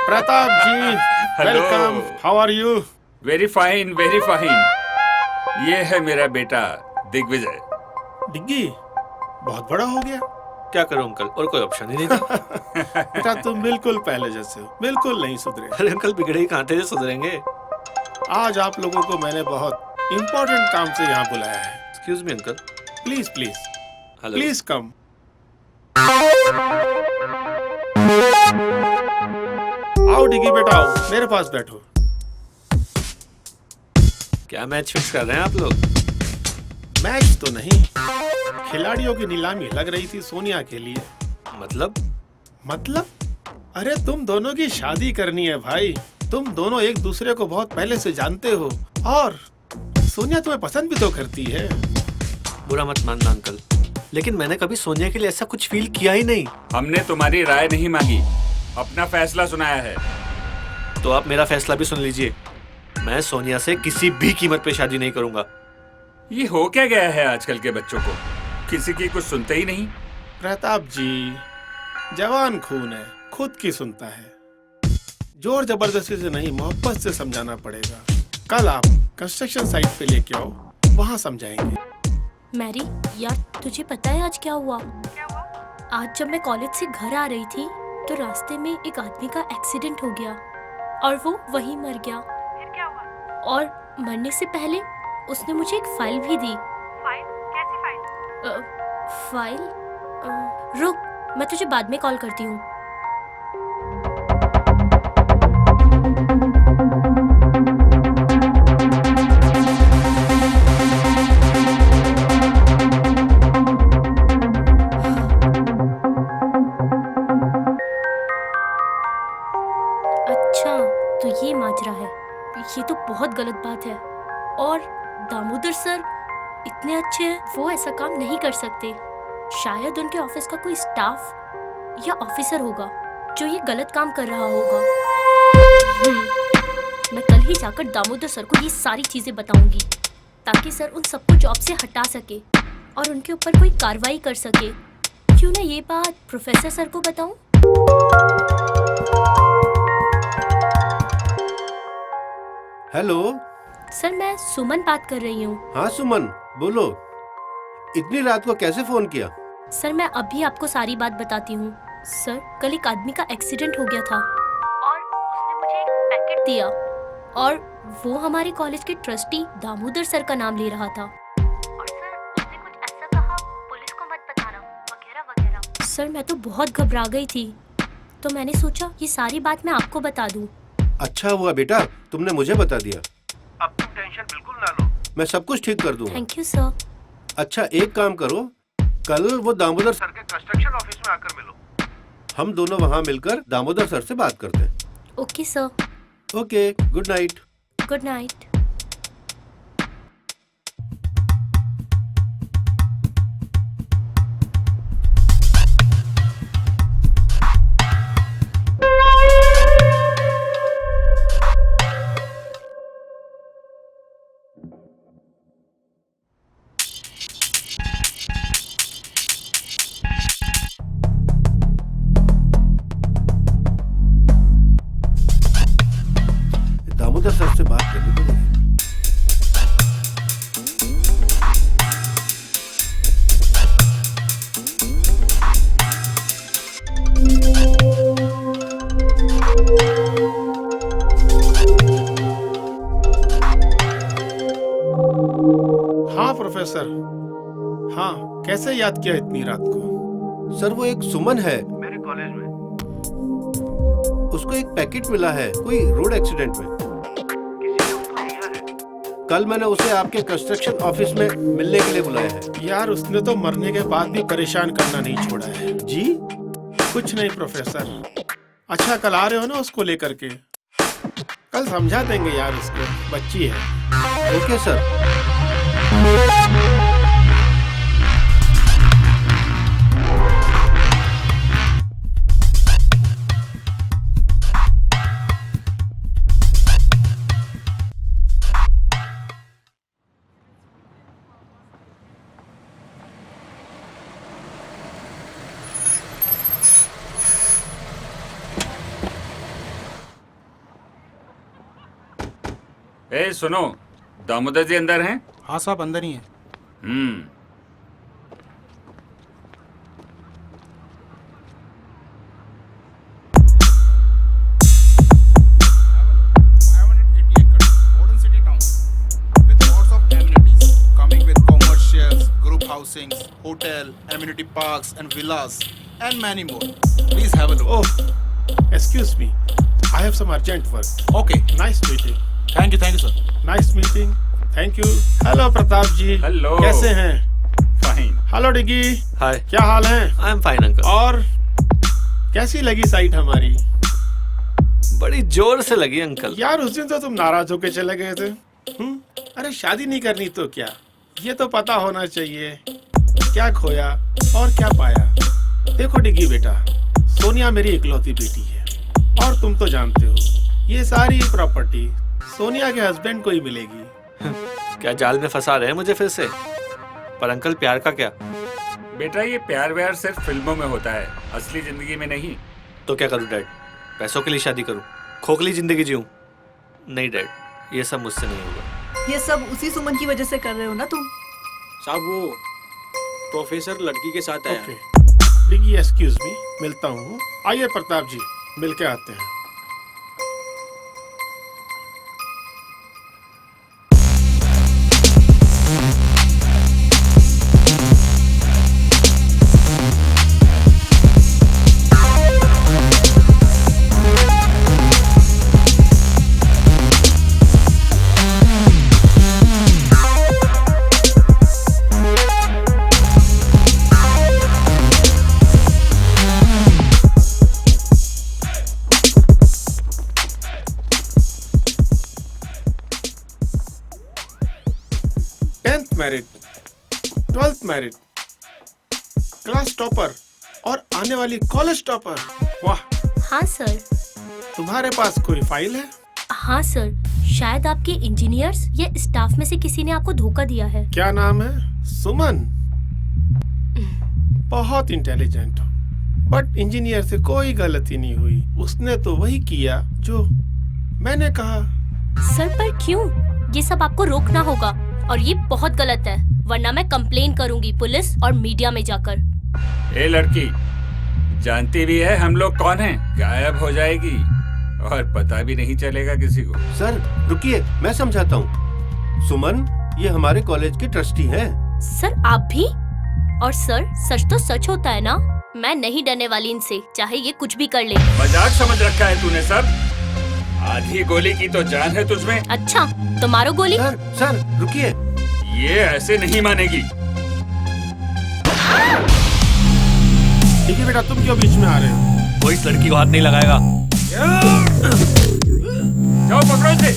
Pratap ji, welcome. How are you? Very fine, very fine. ये है मेरा बेटा दिग्विजय। डिग्गी बहुत बड़ा हो गया। क्या करूं अंकल, और कोई ऑप्शन ही नहीं था। बेटा तुम बिल्कुल पहले जैसे हो, बिल्कुल नहीं सुधरे। अरे अंकल, बिगड़े ही कहां थे जो सुधरेंगे। आज आप लोगों को मैंने बहुत इम्पोर्टेंट काम से यहाँ बुलाया है। Excuse me uncle. Please please hello. Please come. आओ डिग्गी बेटा, आओ मेरे पास बैठो। क्या मैच फिक्स कर रहे हैं आप लोग? मैच तो नहीं, खिलाड़ियों की नीलामी लग रही थी सोनिया के लिए। मतलब? अरे तुम दोनों की शादी करनी है भाई। तुम दोनों एक दूसरे को बहुत पहले से जानते हो और सोनिया तुम्हें पसंद भी तो करती है। बुरा मत मानना अंकल, लेकिन मैंने कभी सोनिया के लिए ऐसा कुछ फील किया ही नहीं। हमने तुम्हारी राय नहीं मांगी, अपना फैसला सुनाया है। तो आप मेरा फैसला भी सुन लीजिए। मैं सोनिया से किसी भी कीमत पे शादी नहीं करूंगा। ये हो क्या गया है आजकल के बच्चों को, किसी की कुछ सुनते ही नहीं। प्रताप जी, जवान खून है, खुद की सुनता है। जोर जबरदस्ती से नहीं, मोहब्बत से समझाना पड़ेगा। कल आप कंस्ट्रक्शन साइट पे लेके आओ, वहाँ समझाएंगे। मैरी यार, तुझे पता है आज क्या हुआ? आज जब मैं कॉलेज से घर आ रही थी तो रास्ते में एक आदमी का एक्सीडेंट हो गया और वो वहीं मर गया। फिर क्या हुआ? और मरने से पहले उसने मुझे एक फाइल भी दी। फाइल? कैसी फाइल? फाइल? रुक, मैं तुझे बाद में कॉल करती हूँ। अच्छा, तो ये माजरा है। ये तो बहुत गलत बात है। और दामोदर सर इतने अच्छे हैं, वो ऐसा काम नहीं कर सकते। शायद उनके ऑफिस का कोई स्टाफ या ऑफिसर होगा जो ये गलत काम कर रहा होगा। मैं कल ही जाकर दामोदर सर को ये सारी चीजें बताऊंगी ताकि सर उन सबको जॉब से हटा सके और उनके ऊपर कोई कार्रवाई कर सके। क्यों ना ये बात प्रोफेसर सर को बताऊं? हेलो सर, मैं सुमन बात कर रही हूँ। हाँ सुमन, बोलो। इतनी रात को कैसे फोन किया? सर, मैं अभी आपको सारी बात बताती हूँ। सर, कल एक आदमी का एक्सीडेंट हो गया था और उसने मुझे एक पैकेट दिया और वो हमारे कॉलेज के ट्रस्टी दामोदर सर का नाम ले रहा था। और सर, उसने कुछ ऐसा कहा, पुलिस को मत बताना वगैरह वगैरह। सर, मैं तो बहुत घबरा गई थी, तो मैंने सोचा ये सारी बात मैं आपको बता दूं। अच्छा हुआ बेटा, तुमने मुझे बता दिया। अब तुम टेंशन बिल्कुल ना लो, मैं सब कुछ ठीक कर दूंगा। Thank you sir. अच्छा एक काम करो, कल वो दामोदर सर के कंस्ट्रक्शन ऑफिस में आकर मिलो। हम दोनों वहाँ मिलकर दामोदर सर से बात करते हैं। Okay sir. Okay, good night. Good night. Damodar sir से बात करनी पड़ेगी। हाँ प्रोफेसर। हाँ, कैसे याद किया इतनी रात को? सर वो एक सुमन है मेरे कॉलेज में, उसको एक पैकेट मिला है कोई रोड एक्सीडेंट में। कल मैंने उसे आपके कंस्ट्रक्शन ऑफिस में मिलने के लिए बुलाया है। यार उसने तो मरने के बाद भी परेशान करना नहीं छोड़ा है। जी? कुछ नहीं प्रोफेसर। अच्छा कल आ रहे हो ना उसको लेकर के? कल समझा देंगे यार उसको, बच्ची है। Okay sir. ए सुनो, दामोदर जी अंदर हैं? हाँ साहब अंदर ही हैं। Housings, hotel, amenity parks and villas and many more. Please have a look. Oh, excuse me. I have some urgent work. Okay. Nice meeting. Thank you sir. Nice meeting. Thank you. Hello Pratap ji. Hello. कैसे हैं? Fine. हेलो डिगी। हाय। क्या हाल है? I am fine uncle. और कैसी लगी साइट हमारी? बड़ी जोर से लगी अंकल। यार उस दिन तो तुम नाराज होके चले गए थे। अरे शादी नहीं करनी तो क्या, ये तो पता होना चाहिए क्या खोया और क्या पाया। देखो डिगी बेटा, सोनिया मेरी इकलौती बेटी है और तुम तो जानते हो ये सारी प्रॉपर्टी सोनिया के हस्बैंड को ही मिलेगी। क्या जाल में फंसा रहे हैं मुझे फिर से? पर अंकल प्यार का क्या? बेटा ये प्यार व्यार सिर्फ फिल्मों में होता है, असली जिंदगी में नहीं। तो क्या करूं डैड? पैसों के लिए शादी करूं? खोखली जिंदगी जीऊं? नहीं डैड, ये सब मुझसे नहीं होगा। ये सब उसी सुमन की वजह से कर रहे हो ना तुम? साहब वो प्रोफेसर लड़की के साथ आया। डिगी एक्सक्यूज मी, मिलता हूँ। आइए प्रताप जी, मिल के आते हैं। Married, 12th married, class topper और आने वाली कॉलेज टॉपर। वाह। हाँ सर। तुम्हारे पास कोई फाइल है? हाँ सर, शायद आपके इंजीनियर्स या स्टाफ में से किसी ने आपको धोखा दिया है। क्या नाम है? सुमन। बहुत इंटेलिजेंट हो, बट इंजीनियर से कोई गलती नहीं हुई। उसने तो वही किया जो मैंने कहा। सर पर क्यों? ये सब आपको रोकना होगा और ये बहुत गलत है, वरना मैं कंप्लेन करूंगी पुलिस और मीडिया में जाकर। ए लड़की, जानती भी है हम लोग कौन हैं? गायब हो जाएगी और पता भी नहीं चलेगा किसी को। सर रुकिए, मैं समझाता हूँ। सुमन ये हमारे कॉलेज के ट्रस्टी हैं। सर आप भी? और सर सच तो सच होता है ना, मैं नहीं डरने वाली इनसे, चाहे ये कुछ भी कर ले। मजाक समझ रखा है तूने सर? आधी गोली की तो जान है तुझमें। अच्छा तो मारो गोली। सर रुकिए, ये ऐसे नहीं मानेगी। डिग्गी बेटा तुम क्यों बीच में आ रहे हो? कोई इस लड़की को हाथ नहीं लगाएगा। जाओ पकड़ो इसे।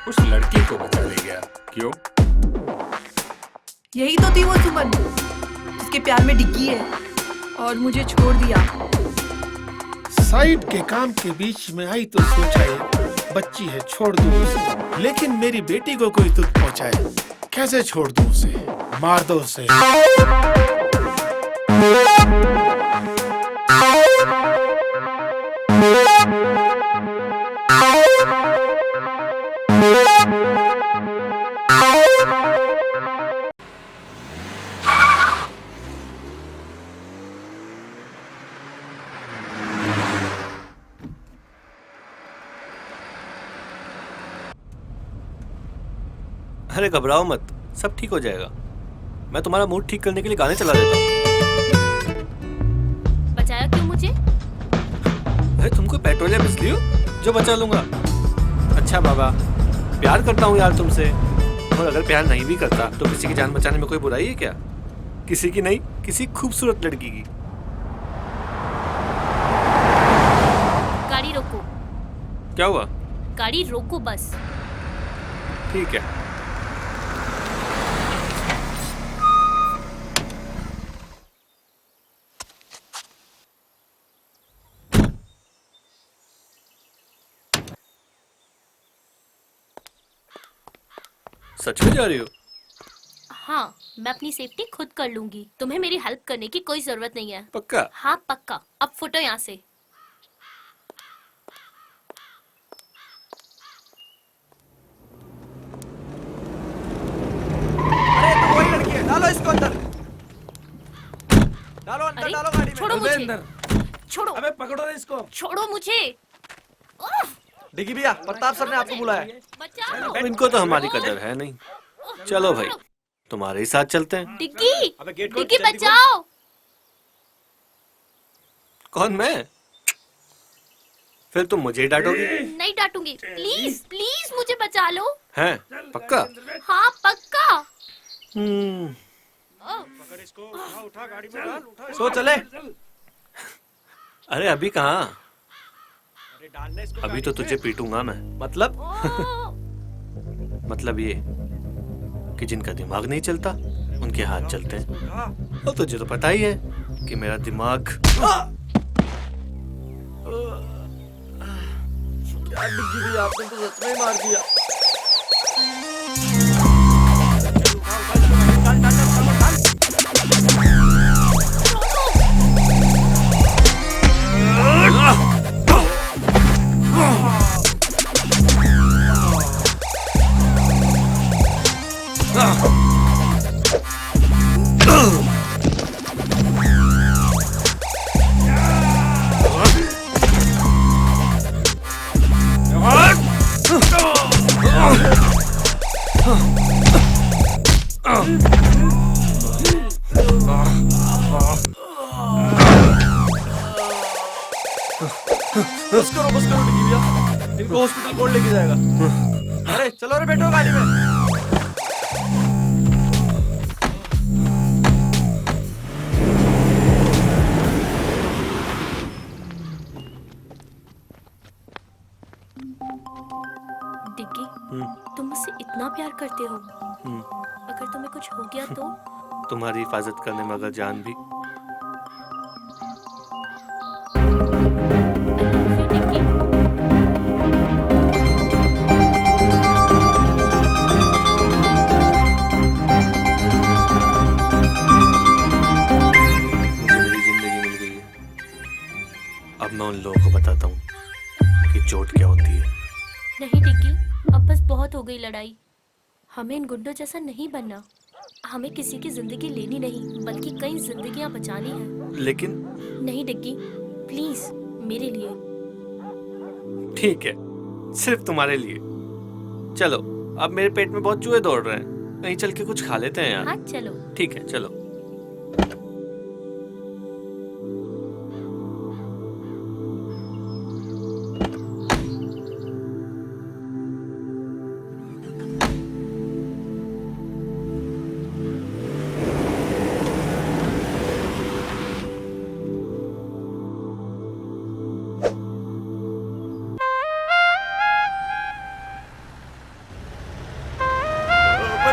उस लड़की को बचा ले गया। क्यों? यही तो थी वो सुमन जिसके प्यार में डिग्गी है और मुझे छोड़ दिया। साइड के काम के बीच में आई तो सोचा ये बच्ची है छोड़ दूं उसे, लेकिन मेरी बेटी को कोई दुख पहुंचाए कैसे छोड़ दूं उसे? मार दो उसे। अरे घबराओ मत, सब ठीक हो जाएगा। मैं तुम्हारा मूड ठीक करने के लिए गाने चला देता हूँ। बचाया क्यों मुझे? अरे तुम कोई पेट्रोल या बिजली हो जो बचा लूंगा? अच्छा बाबा, प्यार करता हूँ यार तुमसे, और अगर प्यार नहीं भी करता तो किसी की जान बचाने में कोई बुराई है क्या? किसी की नहीं, किसी खूबसूरत लड़की की। गाड़ी रोको। क्या हुआ? गाड़ी रोको बस। ठीक है। सच में जा रही हो? हाँ, मैं अपनी सेफ्टी खुद कर लूंगी। तुम्हें मेरी हेल्प करने की कोई जरूरत नहीं है। पक्का? हाँ पक्का। अब फुटो यहाँ से। अरे तो वही लड़की है, डालो इसको अंदर। डालो अंदर, अरे, डालो गाड़ी में। छोड़ो मुझे। छोड़ो। अबे पकड़ो इसको। छोड़ो मुझे। डिग्गी भैया, प्रताप सर ने आपको बुलाया। अब इनको तो हमारी कदर है नहीं। चलो भाई, तुम्हारे ही साथ चलते हैं। डिग्गी, डिग्गी बचाओ। कौन, मैं? फिर तुम मुझे ही डांटोगी? नहीं डांटूंगी। प्लीज प्लीज मुझे बचा लो। हैं? पक्का? हाँ पक्का। सो चले। अरे अभी कहाँ? अभी तो तुझे पीटूंगा मैं। मतलब? मतलब ये कि जिनका दिमाग नहीं चलता उनके हाथ चलते हैं। और तुझे तो पता ही है कि मेरा दिमाग। क्या डिग्गी भैया, आपने तो सच में ही मार दिया। बस करो डिग्गी भैया, इनको हॉस्पिटल कौन लेके जाएगा? अरे चलो रे, बैठो गाड़ी में। डिग्गी, तुम मुझसे इतना प्यार करते हो, अगर तुम्हें कुछ हो गया तो? तुम्हारी हिफाजत करने में अगर जान भी। अब मैं उन लोगों को बताता हूँ कि चोट क्या होती है। नहीं डिग्गी, अब बस बहुत हो गई लड़ाई। हमें इन गुंडों जैसा नहीं बनना। हमें किसी की जिंदगी लेनी नहीं, बल्कि कई जिंदगियां बचानी है। लेकिन नहीं डिग्गी, प्लीज मेरे लिए। ठीक है, सिर्फ तुम्हारे लिए। चलो, अब मेरे पेट में बहुत चूहे दौड़ रहे हैं, कहीं चल के कुछ खा लेते हैं यार। हाँ चलो। ठीक है, चलो।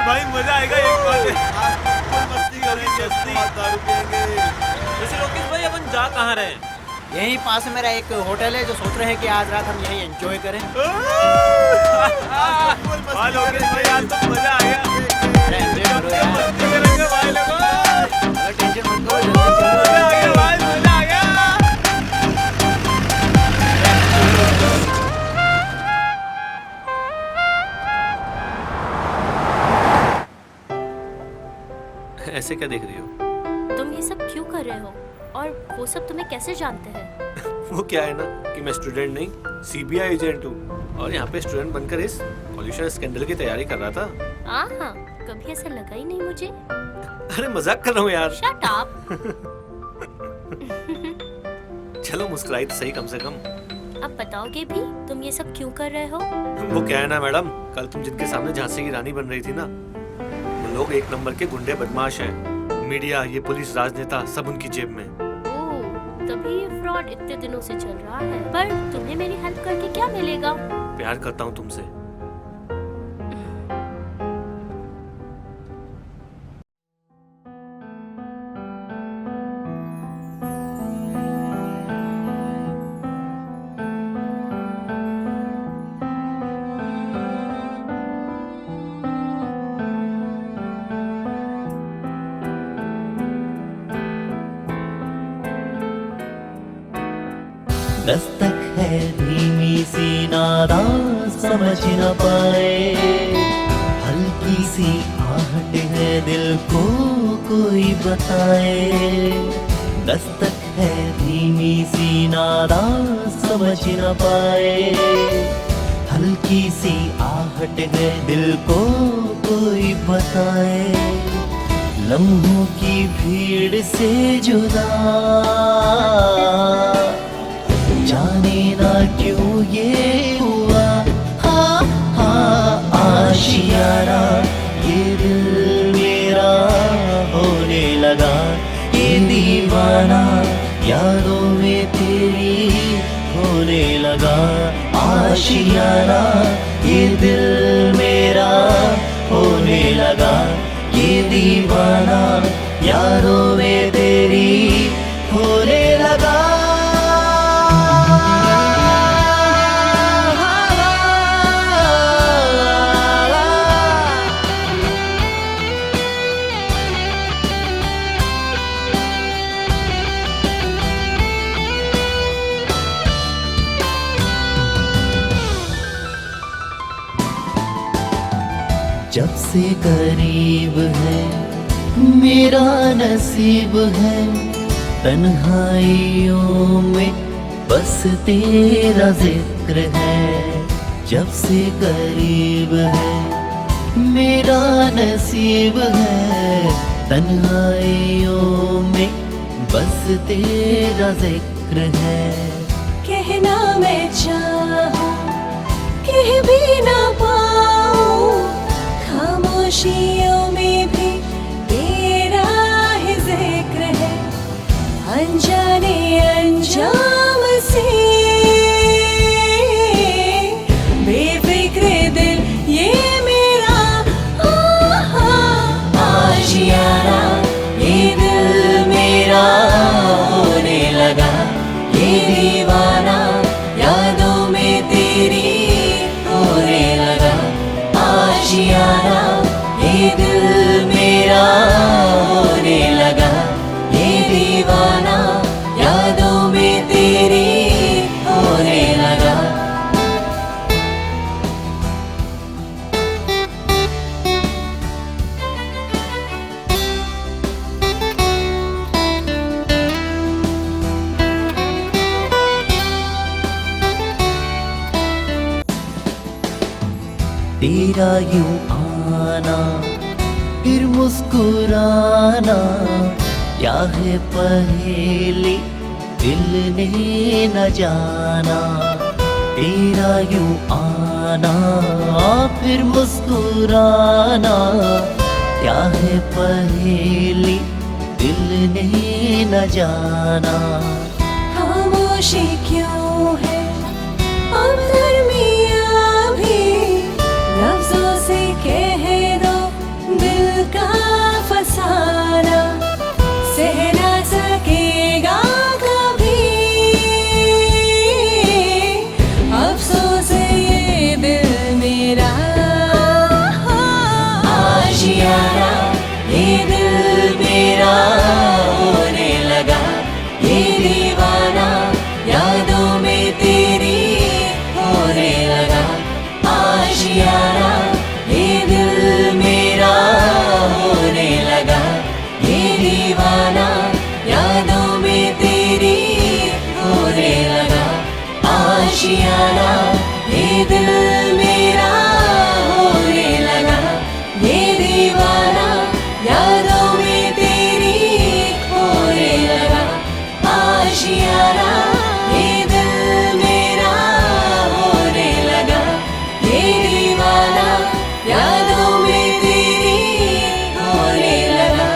भाई मजा आएगा एक बार मस्ती करेंगे, दारू पिएंगे। वैसे लोकेश भाई अपन जा कहाँ रहे हैं? यहीं पास मेरा एक होटल है जो सोच रहे हैं कि आज रात हम यहीं एंजॉय करें। लोकेश भाई आज तो मजा आ गया। टेंशन मत करो, मजा आ गया भाई, मजा आ गया। ऐसे क्या देख रही हो? तुम ये सब क्यों कर रहे हो? और वो सब तुम्हें कैसे जानते हैं? वो क्या है ना कि मैं स्टूडेंट नहीं, सीबीआई एजेंट हूँ, और यहाँ पे स्टूडेंट बनकर इस पॉल्यूशन स्कैंडल की तैयारी कर रहा था। हाँ, कभी ऐसा लगा ही नहीं मुझे। अरे मजाक कर रहा हूँ यार। Shut up. चलो मुस्कुराई तो सही कम से कम। अब बताओगे भी तुम ये सब क्यों कर रहे हो? वो क्या है ना मैडम, कल तुम जिनके सामने झांसी की रानी बन रही थी ना, वो लोग एक नंबर के गुंडे बदमाश हैं। मीडिया, ये पुलिस, राजनेता सब उनकी जेब में। ओह, तभी ये फ्रॉड इतने दिनों से चल रहा है। पर तुम्हें मेरी हेल्प करके क्या मिलेगा? प्यार करता हूँ तुमसे। दस्तक है धीमी सी नादा समझ न पाए, हल्की सी आहट है दिल को कोई बताए। दस्तक है धीमी सी नादा समझ न पाए, हल्की सी आहट है दिल को कोई बताए। लम्हों की भीड़ से जुदा जाने ना क्यों ये हुआ। हाँ हाँ आशियाना ये दिल मेरा होने लगा, ये दीवाना यादों में तेरी होने लगा। आशियाना ये दिल मेरा होने लगा, ये दीवाना यादों में तेरी होने लगा। जब से करीब है मेरा नसीब है, तन्हाइयों में बस तेरा जिक्र है। जब से करीब है मेरा नसीब है, तन्हाइयों में बस तेरा जिक्र है। कहना मैं चाहूं कह भी ना पाऊं, खामोशियों में भी तेरा ही जिक्र है। अनजाने अंजाम से बेफिक्र दिल तेरा यूं आना फिर मुस्कुराना, क्या है पहेली दिल ने न जाना। तेरा यूं आना फिर मुस्कुराना, क्या है पहेली दिल ने न जाना। खामोशी क्यों है अब दरमियाँ भी, लफ्जों से कह दो दिल का फसाना, सह ना सकेगा कभी अफसोस ये दिल मेरा। आशियाना ये दिल मेरा होने लगा, ये दीवाना यादों में तेरी होने लगा। आशियाना ये दिल मेरा होने लगा, ये दीवाना यादों में तेरी होने लगा। आशियाना ये दिल मेरा होने लगा, ये दीवाना यादों में तेरी होने लगा। आशियाना ये दिल मेरा होने लगा, ये दीवाना यादों में तेरी होने लगा।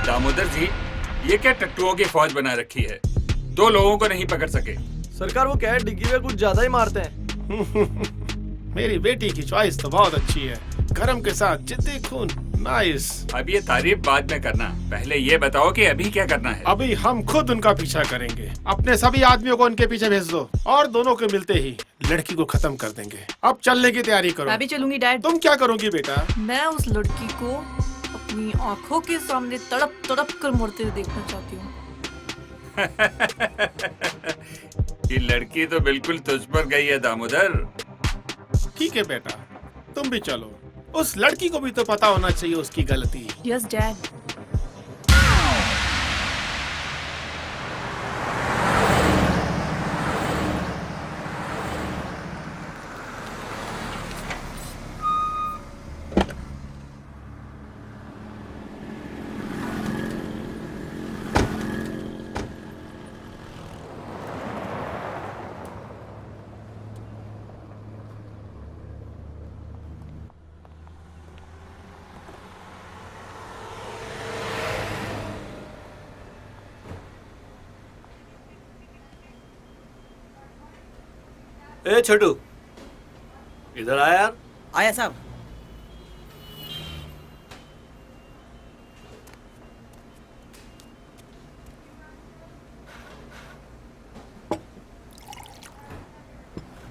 दामोदर जी, ये क्या टट्टुओं की फौज बना रखी है? 2 लोगों को नहीं पकड़ सके। सरकार वो क्या है, डिग्गी में कुछ ज्यादा ही मारते हैं। मेरी बेटी की चॉइस तो बहुत अच्छी है, गरम के साथ जिद्दी खून, नाइस। अब ये तारीफ बाद में करना, पहले ये बताओ कि अभी क्या करना है? अभी हम खुद उनका पीछा करेंगे। अपने सभी आदमियों को उनके पीछे भेज दो और दोनों के मिलते ही लड़की को खत्म कर देंगे। अब चलने की तैयारी करो। मैं भी चलूंगी डैड। तुम क्या करोगी बेटा? मैं उस लड़की को अपनी आंखों के सामने तड़प तड़प कर मरते हुए देखना चाहती हूँ। ये लड़की तो बिल्कुल तुझ पर गई है दामोदर। ठीक है बेटा, तुम भी चलो। उस लड़की को भी तो पता होना चाहिए उसकी गलती। Yes dad. ए छोटू, इधर आया यार। आया साहब।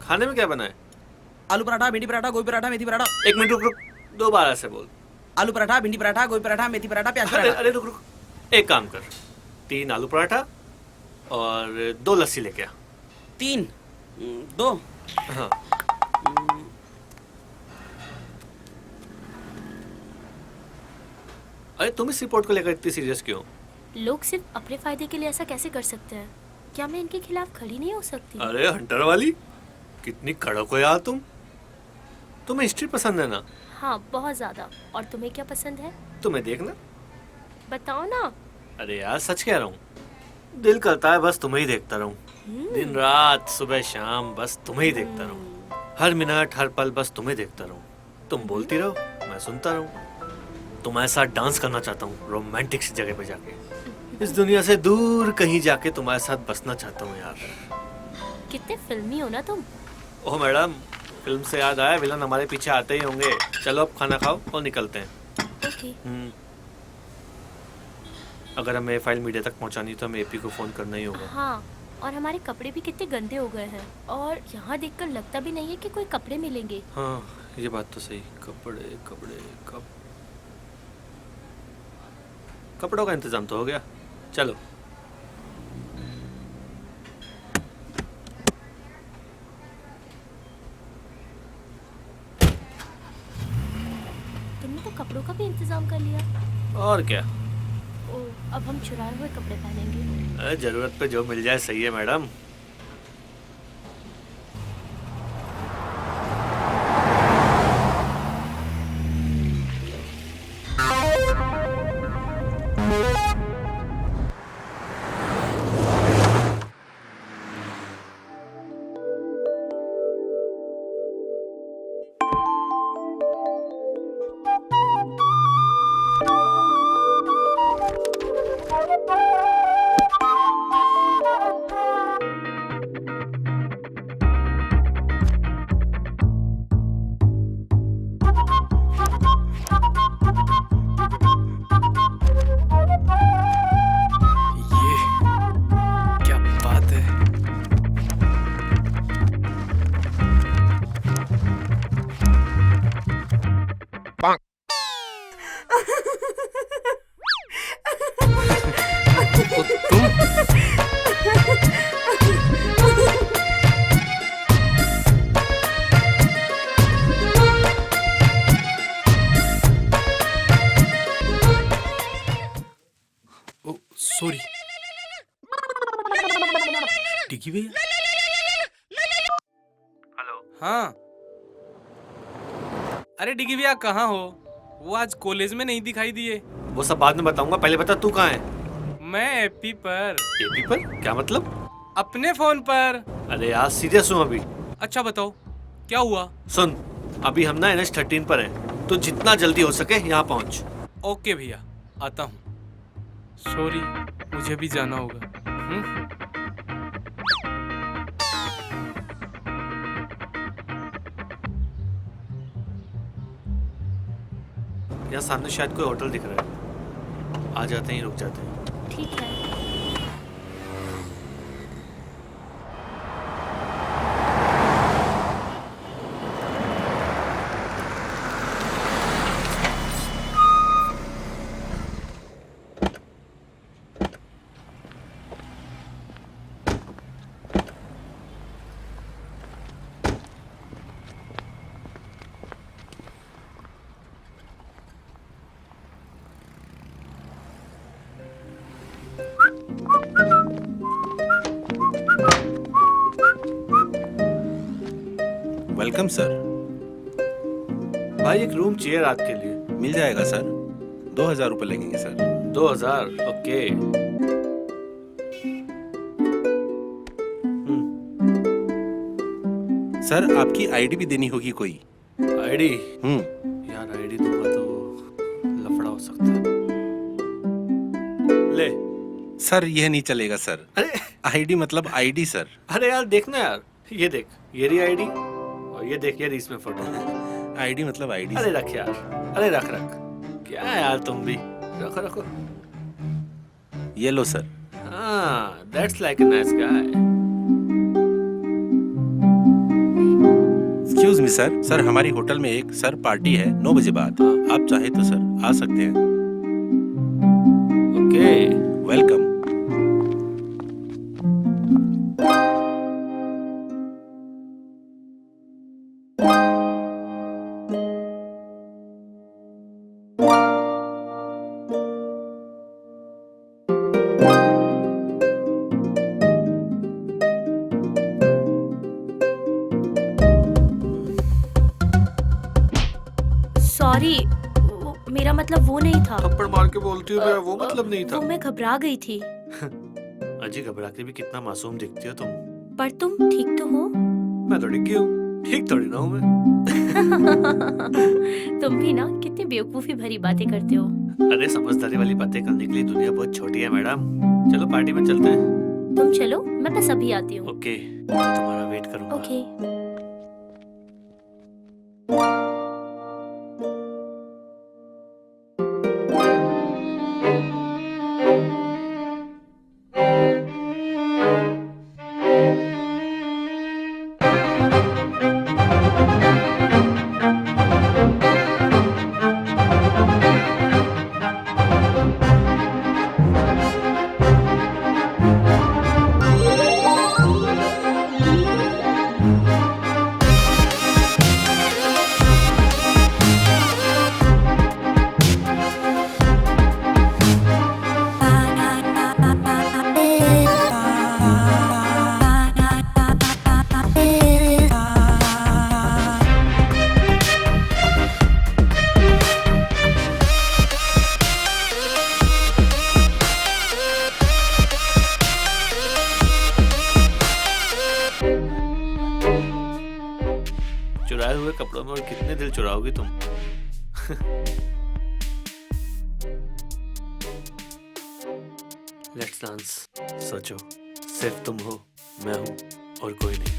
खाने में क्या बना है? आलू पराठा, भिंडी पराठा, गोभी पराठा, मेथी पराठा। 1 मिनट रुक रुक, दोबारा से बोल। आलू पराठा, भिंडी पराठा, गोभी पराठा, मेथी पराठा, प्याज अरे पराठा। अरे रुक रुक, एक काम कर, 3 आलू पराठा और 2 लस्सी लेके आ। 3, 2। हाँ। अरे तुम इस रिपोर्ट को लेकर इतनी सीरियस क्यों? लोग सिर्फ अपने फायदे के लिए ऐसा कैसे कर सकते हैं? क्या मैं इनके खिलाफ खड़ी नहीं हो सकती? अरे हंटर वाली, कितनी कड़क हो यार तुम। तुम्हें हिस्ट्री पसंद है ना? हाँ, बहुत ज्यादा। और तुम्हें क्या पसंद है? तुम्हें देखना। बताओ ना। अरे यार सच कह रहा हूँ, दिल करता है बस तुम्हें ही देखता रहूं। दिन रात सुबह शाम बस तुम्हें ही देखता रहूं। हर मिनट हर पल बस तुम्हें देखता रहूं। तुम बोलती रहो, मैं सुनता रहूं। तुम्हारे साथ डांस करना चाहता हूँ रोमांटिक सी जगह पे जाके। इस दुनिया से दूर कहीं जाके तुम्हारे साथ बसना चाहता हूँ यार। कितने फिल्मी हो ना तुम। ओह मैडम, फिल्म से याद आया, विलन हमारे पीछे आते ही होंगे। चलो अब खाना खाओ और निकलते हैं। ओके। अगर हमें फाइल मीडिया तक पहुंचानी तो हमें एपी को फोन करना ही होगा। हाँ, और हमारे कपड़े भी कितने गंदे हो गए हैं और यहाँ देखकर लगता भी नहीं है कि कोई कपड़े मिलेंगे। हाँ ये बात तो सही। कपड़े कपड़े कपड़ों का इंतजाम तो हो गया। चलो। इंतजाम कर लिया। और क्या, ओ, अब हम चुराए हुए कपड़े पहनेंगे। अरे जरूरत पे जो मिल जाए सही है मैडम। क्या बात है। सॉरी डिग्गी भैया। हेलो। हाँ, अरे डिग्गी भैया कहाँ हो? वो आज कॉलेज में नहीं दिखाई दिए। वो सब बाद में बताऊंगा, पहले बता तू कहाँ है? मैं एपी पर। एपी पर? क्या मतलब? अपने फोन पर। अरे यार सीरियस हूँ अभी। अच्छा बताओ क्या हुआ? सुन, अभी हम ना NH13 पर हैं, तो जितना जल्दी हो सके यहाँ पहुँच। ओके भैया, आता हूँ। सॉरी, मुझे भी जाना होगा। यहाँ सामने शायद कोई होटल दिख रहा है, आ जाते ही रुक जाते हैं। ठीक है। Welcome sir. भाई एक रूम चाहिए रात के लिए। मिल जाएगा सर, 2000 रुपये लगेंगे सर। 2000? ओके। सर आपकी आईडी भी देनी होगी कोई। आईडी? यार आईडी दूंगा तो लफड़ा हो सकता है। ले। सर यह नहीं चलेगा सर। अरे आईडी मतलब आईडी सर। अरे यार देखना यार, ये देख, ये रही आईडी और ये देख, ये रही इसमें फोटो। आईडी मतलब आईडी। अरे रख यार, अरे रख रख। क्या है यार तुम भी, रखो रखो। ये लो सर। हाँ, that's like a nice guy. Excuse me sir, sir हमारी होटल में एक सर पार्टी है 9 बजे बाद। आप चाहे तो सर आ सकते हैं। Okay, welcome. सॉरी, मेरा मतलब वो नहीं था। थप्पड़ मार के बोलती हूँ, मेरा वो मतलब नहीं था। वो मैं घबरा गई थी। अजी घबरा के भी कितना मासूम दिखती हो तुम। पर तुम ठीक तो हो? मैं तो डिग्गी हूँ, ठीक थोड़ी ना हूँ मैं। तुम भी ना कितनी बेवकूफी भरी बातें करते हो। अरे समझदारी वाली बातें करने के लिए दुनिया बहुत छोटी है मैडम। चलो पार्टी में चलते हैं। तुम चलो, मैं बस अभी आती हूँ। ओके, मैं तुम्हारा वेट करूँगा। ओके। चुराए हुए कपड़ों में और कितने दिल चुराओगी तुम? Let's dance. सोचो, सिर्फ तुम हो, मैं हूँ और कोई नहीं।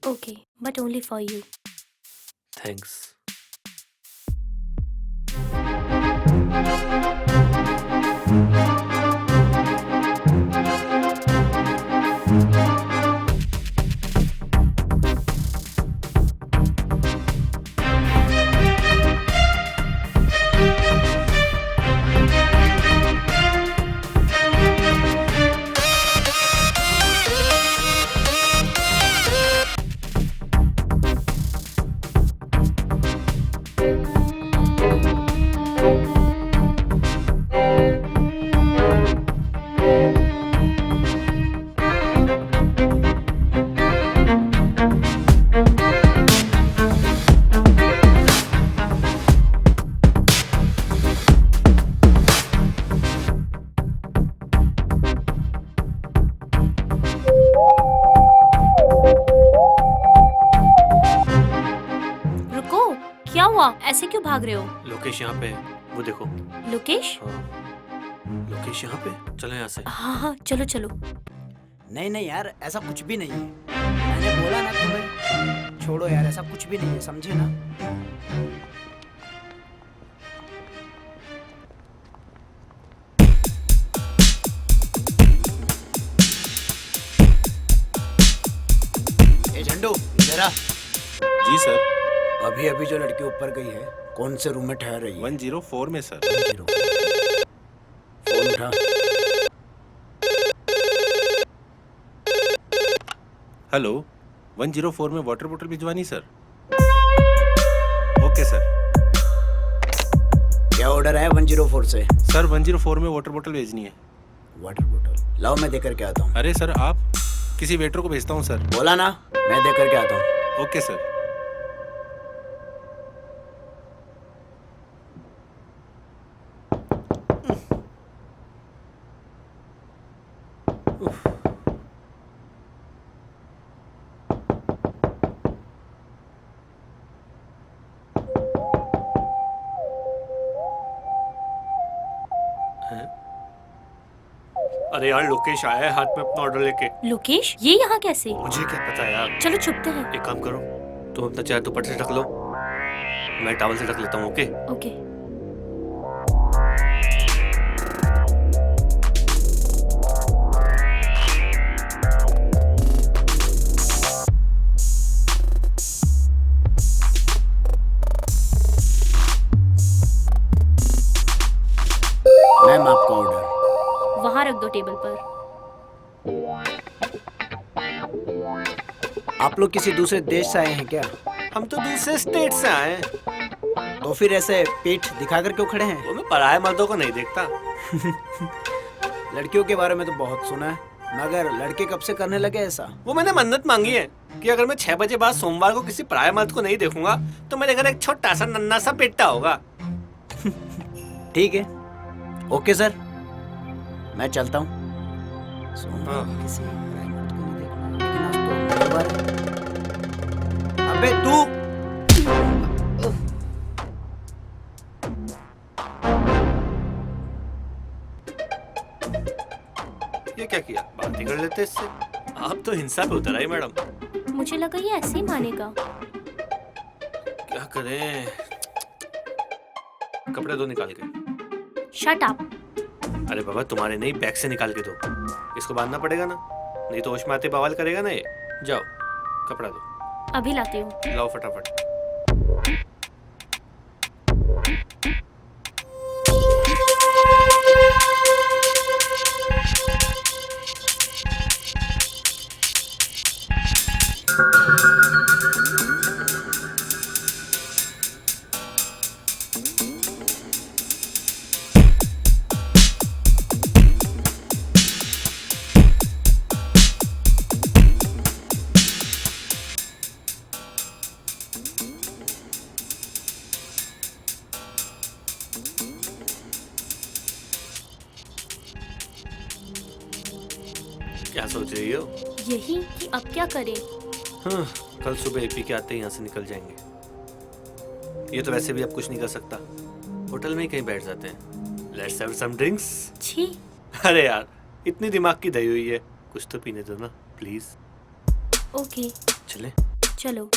Okay, but only for you. Thanks. रुको, क्या हुआ? ऐसे क्यों भाग रहे हो? लोकेश यहाँ पे है, वो देखो। लोकेश? हाँ। लोकेश यहाँ पे, चलो यहाँ से। हाँ हाँ, चलो चलो। नहीं नहीं यार, ऐसा कुछ भी नहीं है। मैंने बोला ना तुम्हें, छोड़ो यार, ऐसा कुछ भी नहीं है, समझे ना? ए झंडू, इधर आ। जी सर। अभी अभी जो लड़की ऊपर गई है, कौन से रूम में ठहर रही है? 104 में सर। फोन उठा। हेलो, 104 में वाटर बोतल भिजवानी सर। Okay sir. क्या ऑर्डर है 104 से? सर 104 में वाटर बोतल भेजनी है। वाटर बोतल लाओ, मैं देकर के आता हूँ। अरे सर, आप किसी वेटर को भेजता हूँ सर। बोला ना, मैं देकर के आता हूँ। Okay sir. अरे यार, लोकेश आया है हाथ में अपना ऑर्डर लेके। लोकेश, ये यहाँ कैसे? मुझे क्या पता यार। चलो छुपते हैं। एक काम करो, तुम अपना चेहरा दुपट्टे से ढक लो, मैं टॉवल से ढक लेता हूँ। Okay okay. मैम, आपका ऑर्डर वहाँ रख दो टेबल पर। आप लोग किसी दूसरे देश से आए हैं क्या? हम तो दूसरे स्टेट से आए हैं। तो फिर ऐसे पीठ दिखाकर क्यों खड़े हैं? वो मैं पराये मर्दों को नहीं देखता। लड़कियों के बारे में तो बहुत सुना है, मगर लड़के कब से करने लगे ऐसा? वो मैंने मन्नत मांगी है कि अगर मैं 6 बजे बाद सोमवार को किसी पराये मर्द को नहीं देखूंगा तो मेरे घर एक छोटा सा नन्हा सा बेटा होगा। ठीक है, ओके सर, मैं चलता हूँ। किसी पराये मर्द को नहीं देखना, लेकिन आज तो मंगलवार है। अबे तू! ये क्या किया? बात ही कर लेते इससे। आप तो हिंसा पे उतर आई मैडम। मुझे लगा ये ऐसे ही मानेगा। क्या करें? कपड़े दो निकाल के। Shut up. अरे बाबा, तुम्हारे नहीं, बैग से निकाल के दो। इसको बांधना पड़ेगा ना, नहीं तो होश में आते बवाल करेगा ना ये। जाओ, कपड़ा दो। अभी लाती हूँ। लाओ फटाफट। क्या सोच रही हो? यही कि अब क्या करें? हाँ, कल सुबह एपी के आते ही यहाँ से निकल जाएंगे। ये तो वैसे भी अब कुछ नहीं कर सकता, होटल में ही कहीं बैठ जाते हैं। Let's have some drinks. छी। अरे यार, इतनी दिमाग की दही हुई है, कुछ तो पीने दो ना प्लीज। ओके चले। चलो।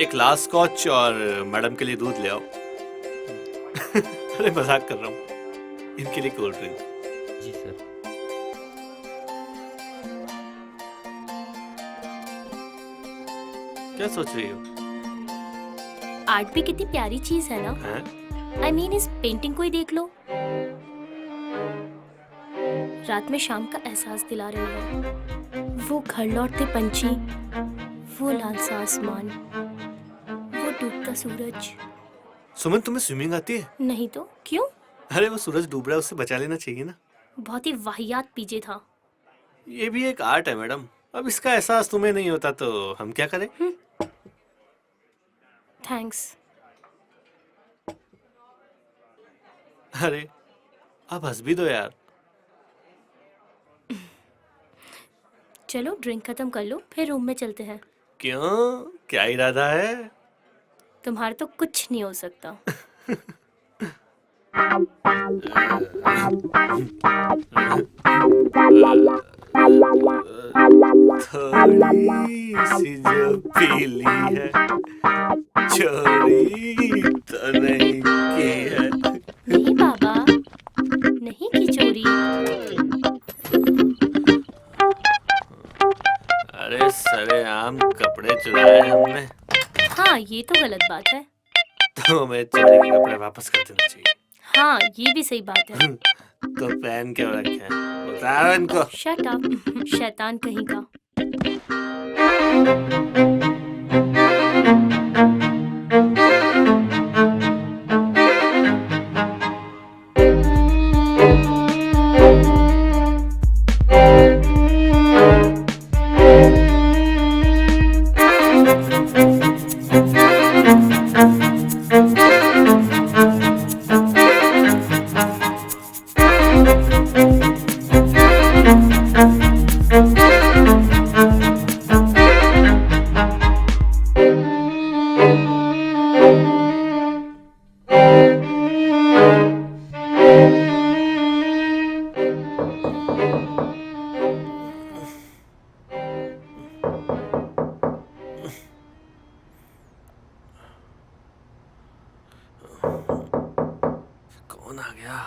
एक लास्ट स्कॉच और मैडम के लिए दूध ले आओ। अरे मजाक कर रहा हूँ, इनके लिए कोल्ड ड्रिंक। जी सर। क्या सोच रही हो? आर्ट भी कितनी प्यारी चीज है ना। आई मीन इस पेंटिंग को ही देख लो। रात में शाम का एहसास दिला रही है। वो घर लौटते पंछी, वो लाल सा आसमान, वो डूबता सूरज। सुमन, तुम्हें स्विमिंग आती है? नहीं तो क्यों? अरे वो सूरज डूब रहा है, उससे बचा लेना चाहिए ना। बहुत ही वाहियात पीजे था। ये भी एक आर्ट है मैडम। अब इसका एहसास तुम्हें नहीं होता तो हम क्या करें? थैंक्स। अरे अब हंस भी दो यार। चलो ड्रिंक खत्म कर लो, फिर रूम में चलते हैं। क्यों, क्या इरादा है? तुम्हारा तो कुछ नहीं हो सकता। थोड़ी सी जो पीली है, चोरी तो नहीं की है। नहीं बाबा, नहीं की चोरी। अरे सरेआम कपड़े चुराए हमने। हाँ ये तो गलत बात है। तो हमें चोरी के कपड़े वापस कर देना चाहिए। हाँ ये भी सही बात है। तो पहन क्यों रखे हैं? उतारो इनको। शट अप, शैतान कहीं का। कौन आ गया?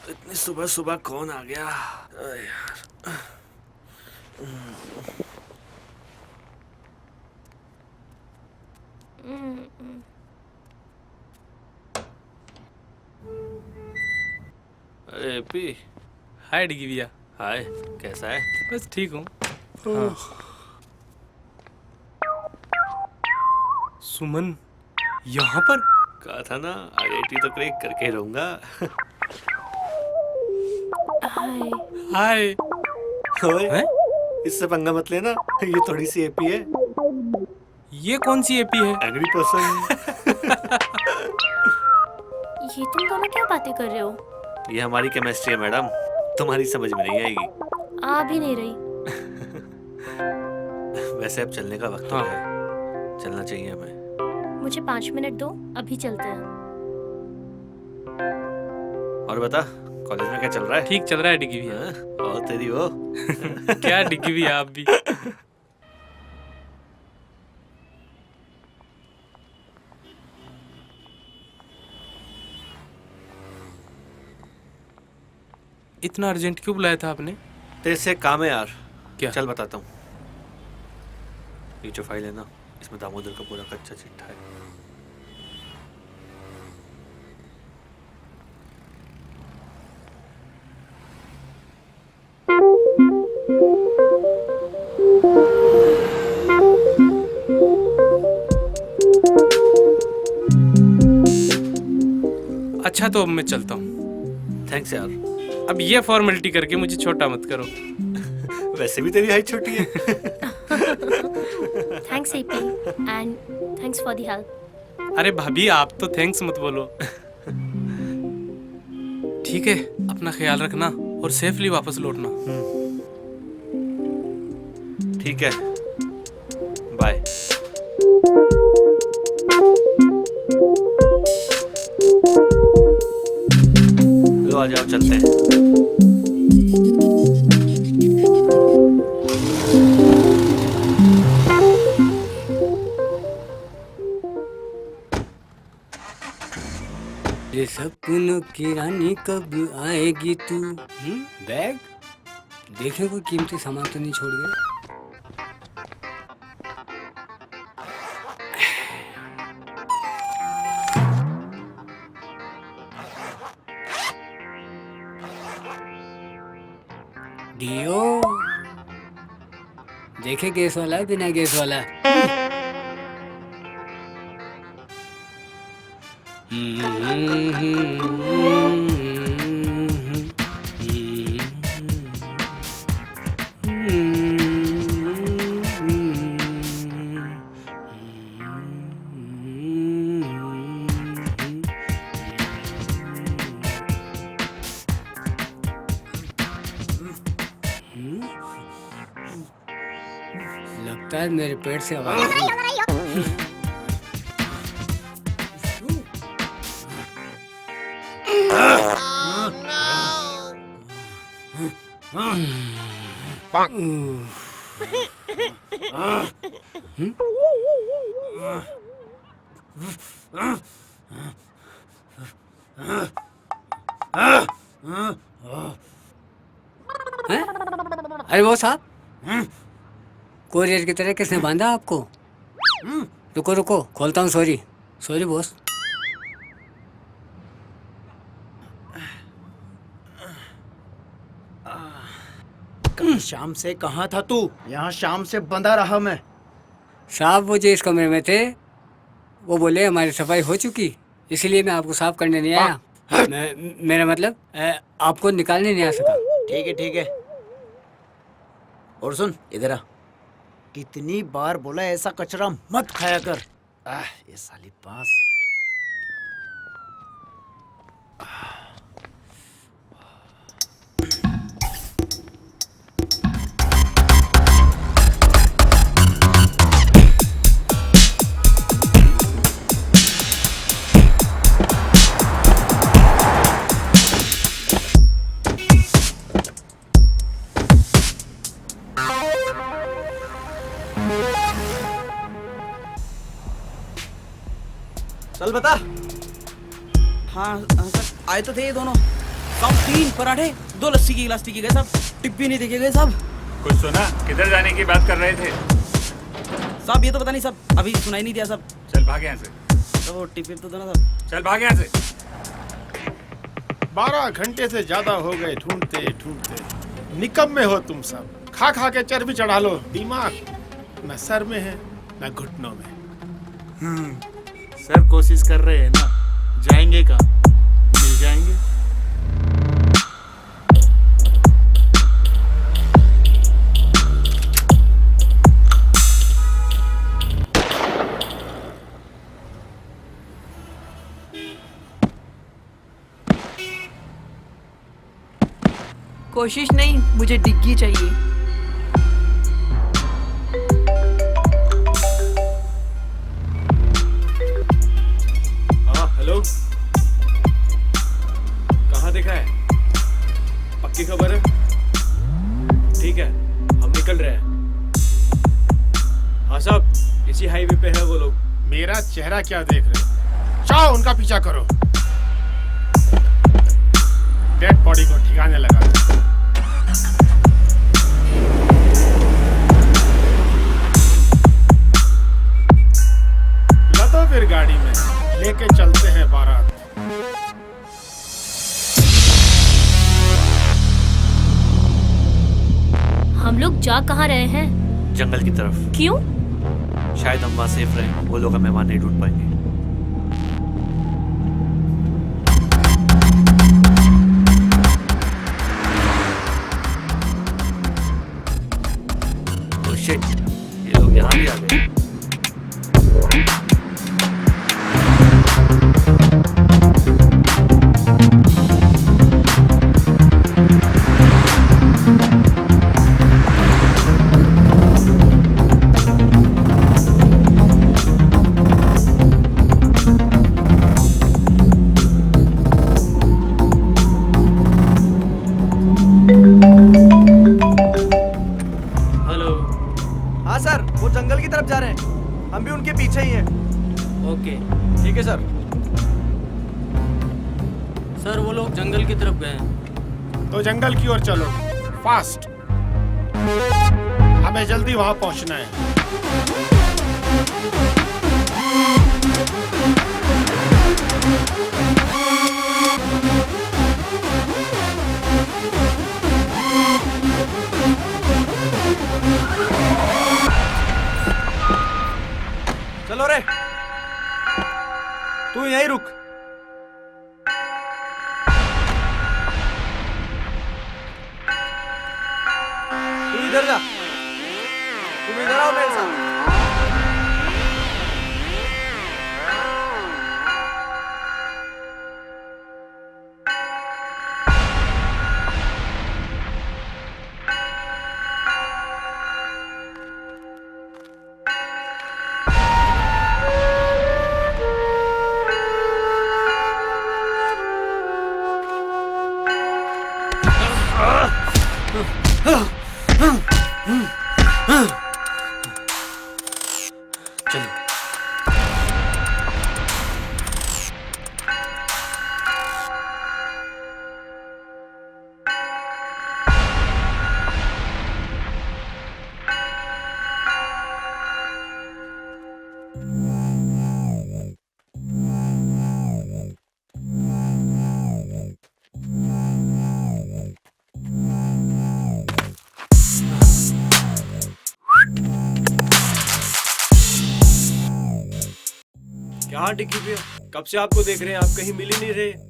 इतनी सुबह सुबह कौन आ गया? यार अरे पी। हाय डिगी भैया। हाय, कैसा है? बस ठीक हूँ। हाँ। सुमन यहाँ पर? कहा था ना, IIT तो क्रैक करके ही रहूंगा। हाय। हाय। ओए, इससे पंगा मत लेना, ये थोड़ी सी एपी है। ये कौन सी एपी है? Angry person. ये तुम दोनों क्या बातें कर रहे हो? ये हमारी केमिस्ट्री है मैडम, तुम्हारी समझ में नहीं आएगी। आ भी नहीं रही। वैसे अब चलने का वक्त हो गया है, चलना चाहिए हमें। मुझे 5 मिनट दो, अभी चलते हैं। और बता, कॉलेज में क्या चल रहा है? ठीक चल रहा है डिगी भैया। और तेरी वो क्या डिगी भैया आप भी। इतना अर्जेंट क्यों बुलाया था आपने? तेरे से काम है यार। क्या? चल बताता हूँ। ये जो फाइल है ना, इसमें दामोदर का पूरा कच्चा चिट्ठा है। अच्छा तो अब मैं चलता हूँ। थैंक्स यार। अब ये फॉर्मेलिटी करके मुझे छोटा मत करो। वैसे भी तेरी हाइट छोटी है। Thanks AP and thanks for the help. अरे भाभी आप तो थैंक्स मत बोलो। ठीक है, अपना ख्याल रखना और सेफली वापस लौटना। ठीक है, बाय। लो आ जाओ, चलते हैं। ये सपनों की रानी कब आएगी तू? बैग देखे कोई कीमती सामान तो नहीं छोड़ गया? डियो देखे गैस वाला है बिना गैस वाला? लगता है मेरे पेट से आवाज आ रही है। अरे वो साहब, कोरियर की तरह किसने बांधा आपको? रुको रुको, खोलता हूँ। Sorry sorry boss. कल शाम से कहाँ था तू? यहाँ शाम से बंधा रहा मैं। साहब वो जो इस कमरे में थे वो बोले हमारी सफाई हो चुकी, इसलिए मैं आपको साफ करने नहीं आया। मेरा मतलब आपको निकालने नहीं आ सका। ठीक है ठीक है। और सुन इधर आ, कितनी बार बोला ऐसा कचरा मत खाया कर। ये साली पास। चल बता। हाँ सर, आए तो थे ये दोनों। सब 3 पराठे, 2 लस्सी की गिलास पी के गए सब। टिप भी नहीं देखे गए सब। कुछ सुना? किधर जाने की बात कर रहे थे? साहब ये तो पता नहीं सब, अभी सुनाई नहीं दिया सब। चल भाग यहाँ से। तो टिप तो दो ना सब। चल भाग यहाँ से। 12 घंटे से ज्यादा हो गए ढूंढते ढूंढते। निकम्मे हो तुम सब। खा खा के चर्बी चढ़ा लो। दिमाग न सर में है न घुटनों में। सर कोशिश कर रहे हैं ना, जाएंगे कहाँ? मिल जाएंगे। कोशिश नहीं, मुझे डिग्गी चाहिए। हेलो, कहाँ देखा है? पक्की खबर है? ठीक है, हम निकल रहे हैं। हाँ साहब, इसी हाईवे पे है वो लोग। मेरा चेहरा क्या देख रहे हो? जाओ उनका पीछा करो। डेड बॉडी को ठिकाने लगा दो। लदो फिर गाड़ी में, लेके चलते हैं बारात। हम लोग जा कहाँ रहे हैं? जंगल की तरफ। क्यों? शायद हम वहाँ सेफ रहें, वो लोग हमें वहाँ नहीं ढूंढ पाएंगे। हम भी उनके पीछे ही हैं। ओके ठीक है सर। सर वो लोग जंगल की तरफ गए हैं। तो जंगल की ओर चलो, फास्ट। हमें जल्दी वहां पहुंचना है। चलो रे, तू यहीं रुक। तू इधर जा, तुम इधर आओ मेरे साथ। क्या डिग्गी पे हो? कब से आपको देख रहे हैं, आप कहीं मिल ही नहीं रहे।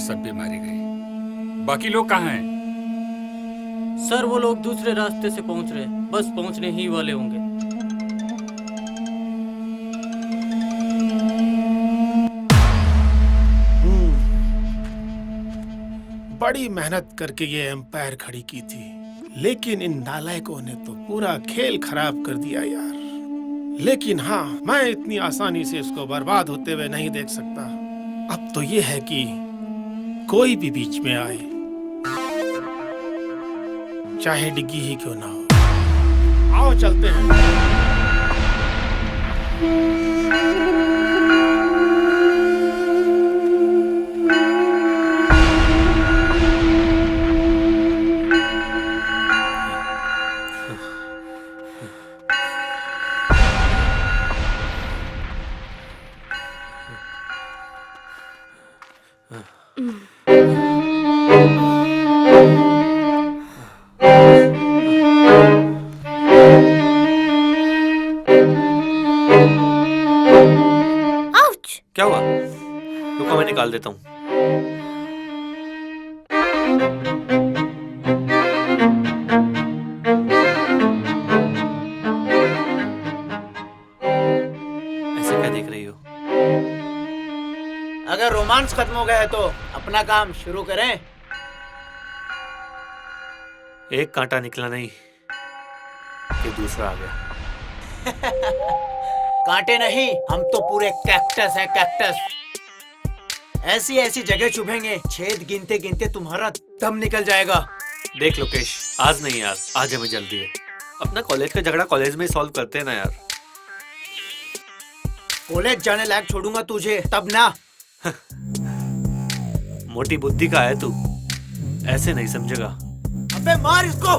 सब भी मारे गए। बाकी लोग कहाँ हैं? सर वो लोग दूसरे रास्ते से पहुंच रहे, बस पहुंचने ही वाले होंगे। बड़ी मेहनत करके ये एम्पायर खड़ी की थी, लेकिन इन नालायकों ने तो पूरा खेल खराब कर दिया यार। लेकिन हाँ, मैं इतनी आसानी से इसको बर्बाद होते हुए नहीं देख सकता। अब तो ये है कि कोई भी बीच में आए, चाहे डिग्गी ही क्यों ना हो। आओ चलते हैं। क्या हुआ? रुको मैं निकाल देता हूँ। ऐसे क्या देख रही हो? अगर रोमांस खत्म हो गया है तो अपना काम शुरू करें। एक कांटा निकला नहीं कि दूसरा आ गया। कांटे नहीं, हम तो पूरे कैक्टस है, कैक्टस। ऐसी ऐसी जगह चुभेंगे, छेद गिनते गिनते तुम्हारा दम निकल जाएगा। देख लोकेश, आज नहीं यार, आज हमें जल्दी है। अपना कॉलेज का झगड़ा कॉलेज में ही सॉल्व करते हैं ना यार। कॉलेज जाने लायक छोड़ूंगा तुझे तब ना। मोटी बुद्धि का है तू, ऐसे नहीं समझेगा। अबे मार इसको।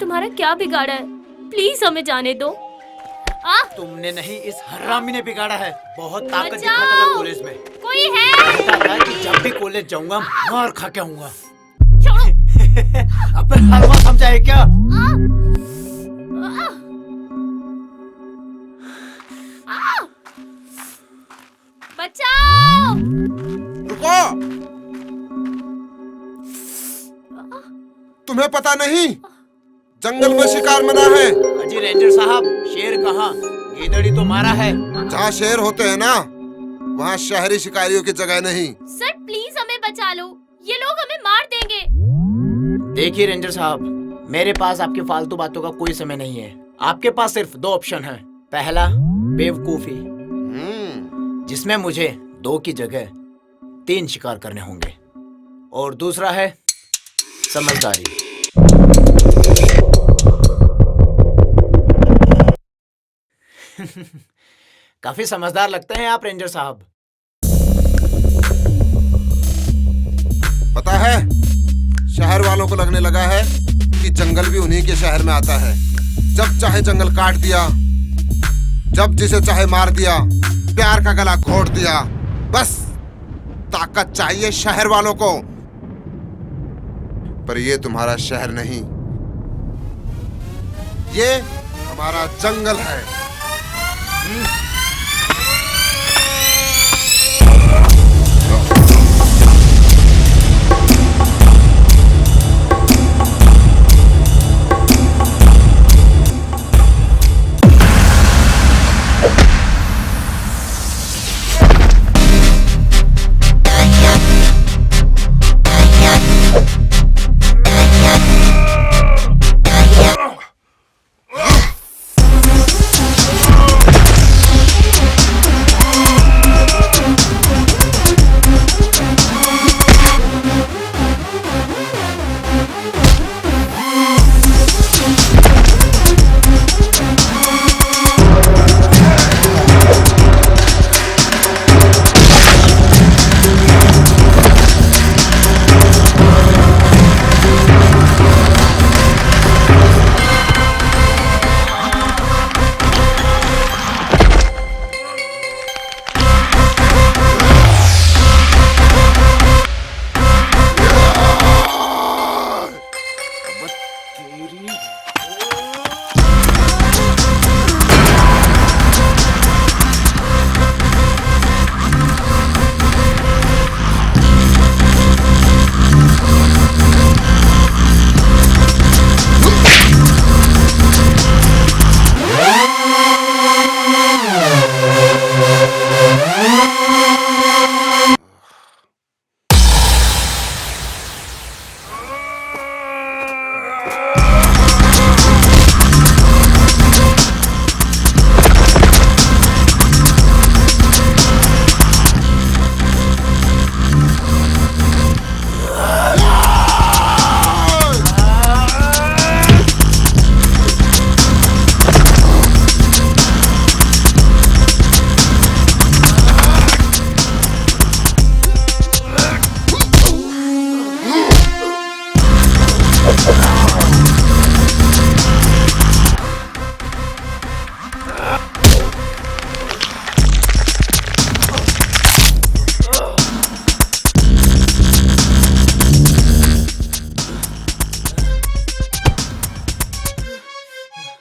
तुम्हारा क्या बिगाड़ा है? प्लीज हमें जाने दो। तुमने नहीं, इस हरामी ने बिगाड़ा है। बहुत ताकत बचाओ! दिखाता था कॉलेज में। कोई है? कहता था कि जब भी कॉलेज जाऊंगा मार खा के आऊंगा। अब हलवा समझा है क्या? बचाओ! रुको! तुम्हें पता नहीं जंगल में शिकार मना है। अजी रेंजर साहब, शेर कहाँ? गीदड़ी तो मारा है। जहाँ शेर होते हैं ना, वहाँ शहरी शिकारियों की जगह नहीं। सर प्लीज हमें बचा लो, ये लोग हमें मार देंगे। देखिए रेंजर साहब, मेरे पास आपकी फालतू बातों का कोई समय नहीं है। आपके पास सिर्फ 2 ऑप्शन हैं। पहला बेवकूफी, जिसमें मुझे 2 की जगह 3 शिकार करने होंगे, और दूसरा है समझदारी। काफी समझदार लगते हैं आप रेंजर साहब। पता है, शहर वालों को लगने लगा है कि जंगल भी उन्हीं के शहर में आता है। जब चाहे जंगल काट दिया, जब जिसे चाहे मार दिया, प्यार का गला घोट दिया। बस ताकत चाहिए शहर वालों को। पर ये तुम्हारा शहर नहीं, ये हमारा जंगल है।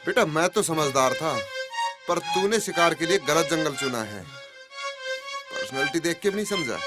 बेटा, मैं तो समझदार था, पर तूने शिकार के लिए गलत जंगल चुना है। पर्सनालिटी देख के भी नहीं समझा।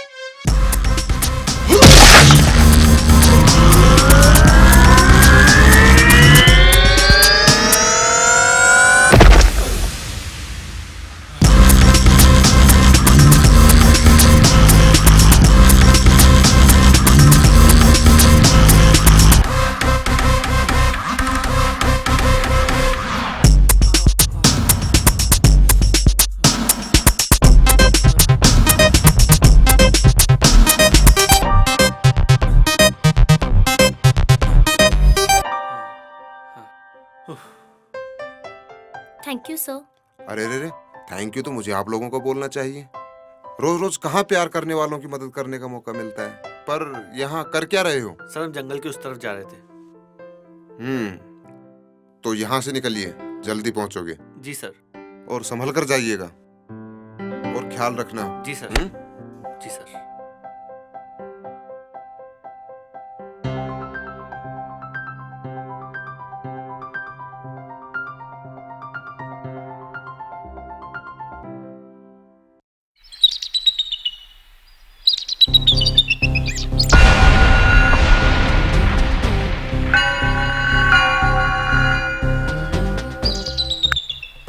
Thank you sir. अरे रे रे, थैंक यू तो मुझे आप लोगों को बोलना चाहिए। रोज रोज कहाँ प्यार करने वालों की मदद करने का मौका मिलता है। पर यहाँ कर क्या रहे हो? सर हम जंगल के उस तरफ जा रहे थे। तो यहाँ से निकलिए, जल्दी पहुंचोगे। जी सर। और संभल कर जाइएगा और ख्याल रखना। जी सर। जी सर।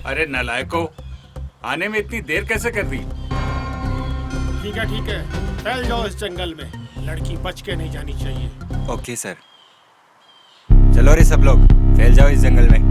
अरे नालायको, आने में इतनी देर कैसे कर दी? ठीक है, फैल जाओ इस जंगल में, लड़की बच के नहीं जानी चाहिए। Okay sir. चलो रे सब लोग, फैल जाओ इस जंगल में।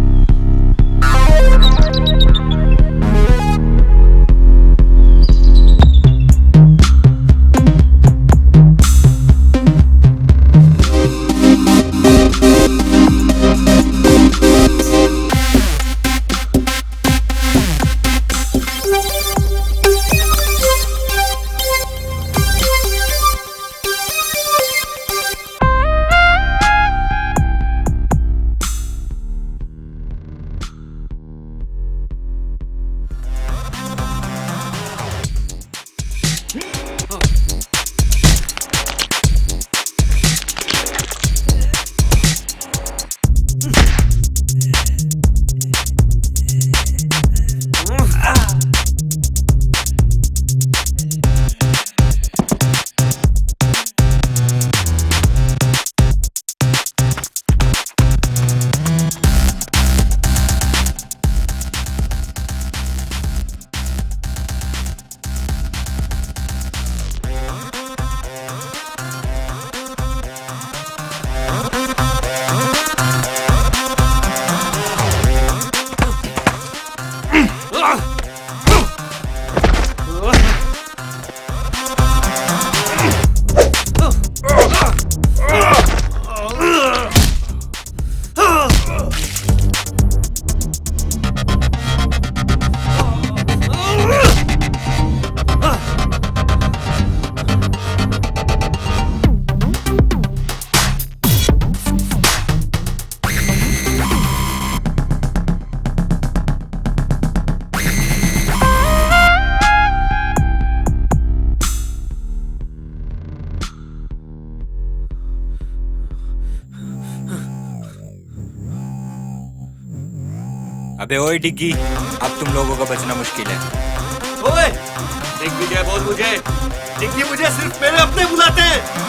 अबे ओए डिग्गी, अब तुम लोगों का बचना मुश्किल है। ओए, दिग्विजय बोल मुझे, डिग्गी मुझे सिर्फ मेरे अपने बुलाते हैं।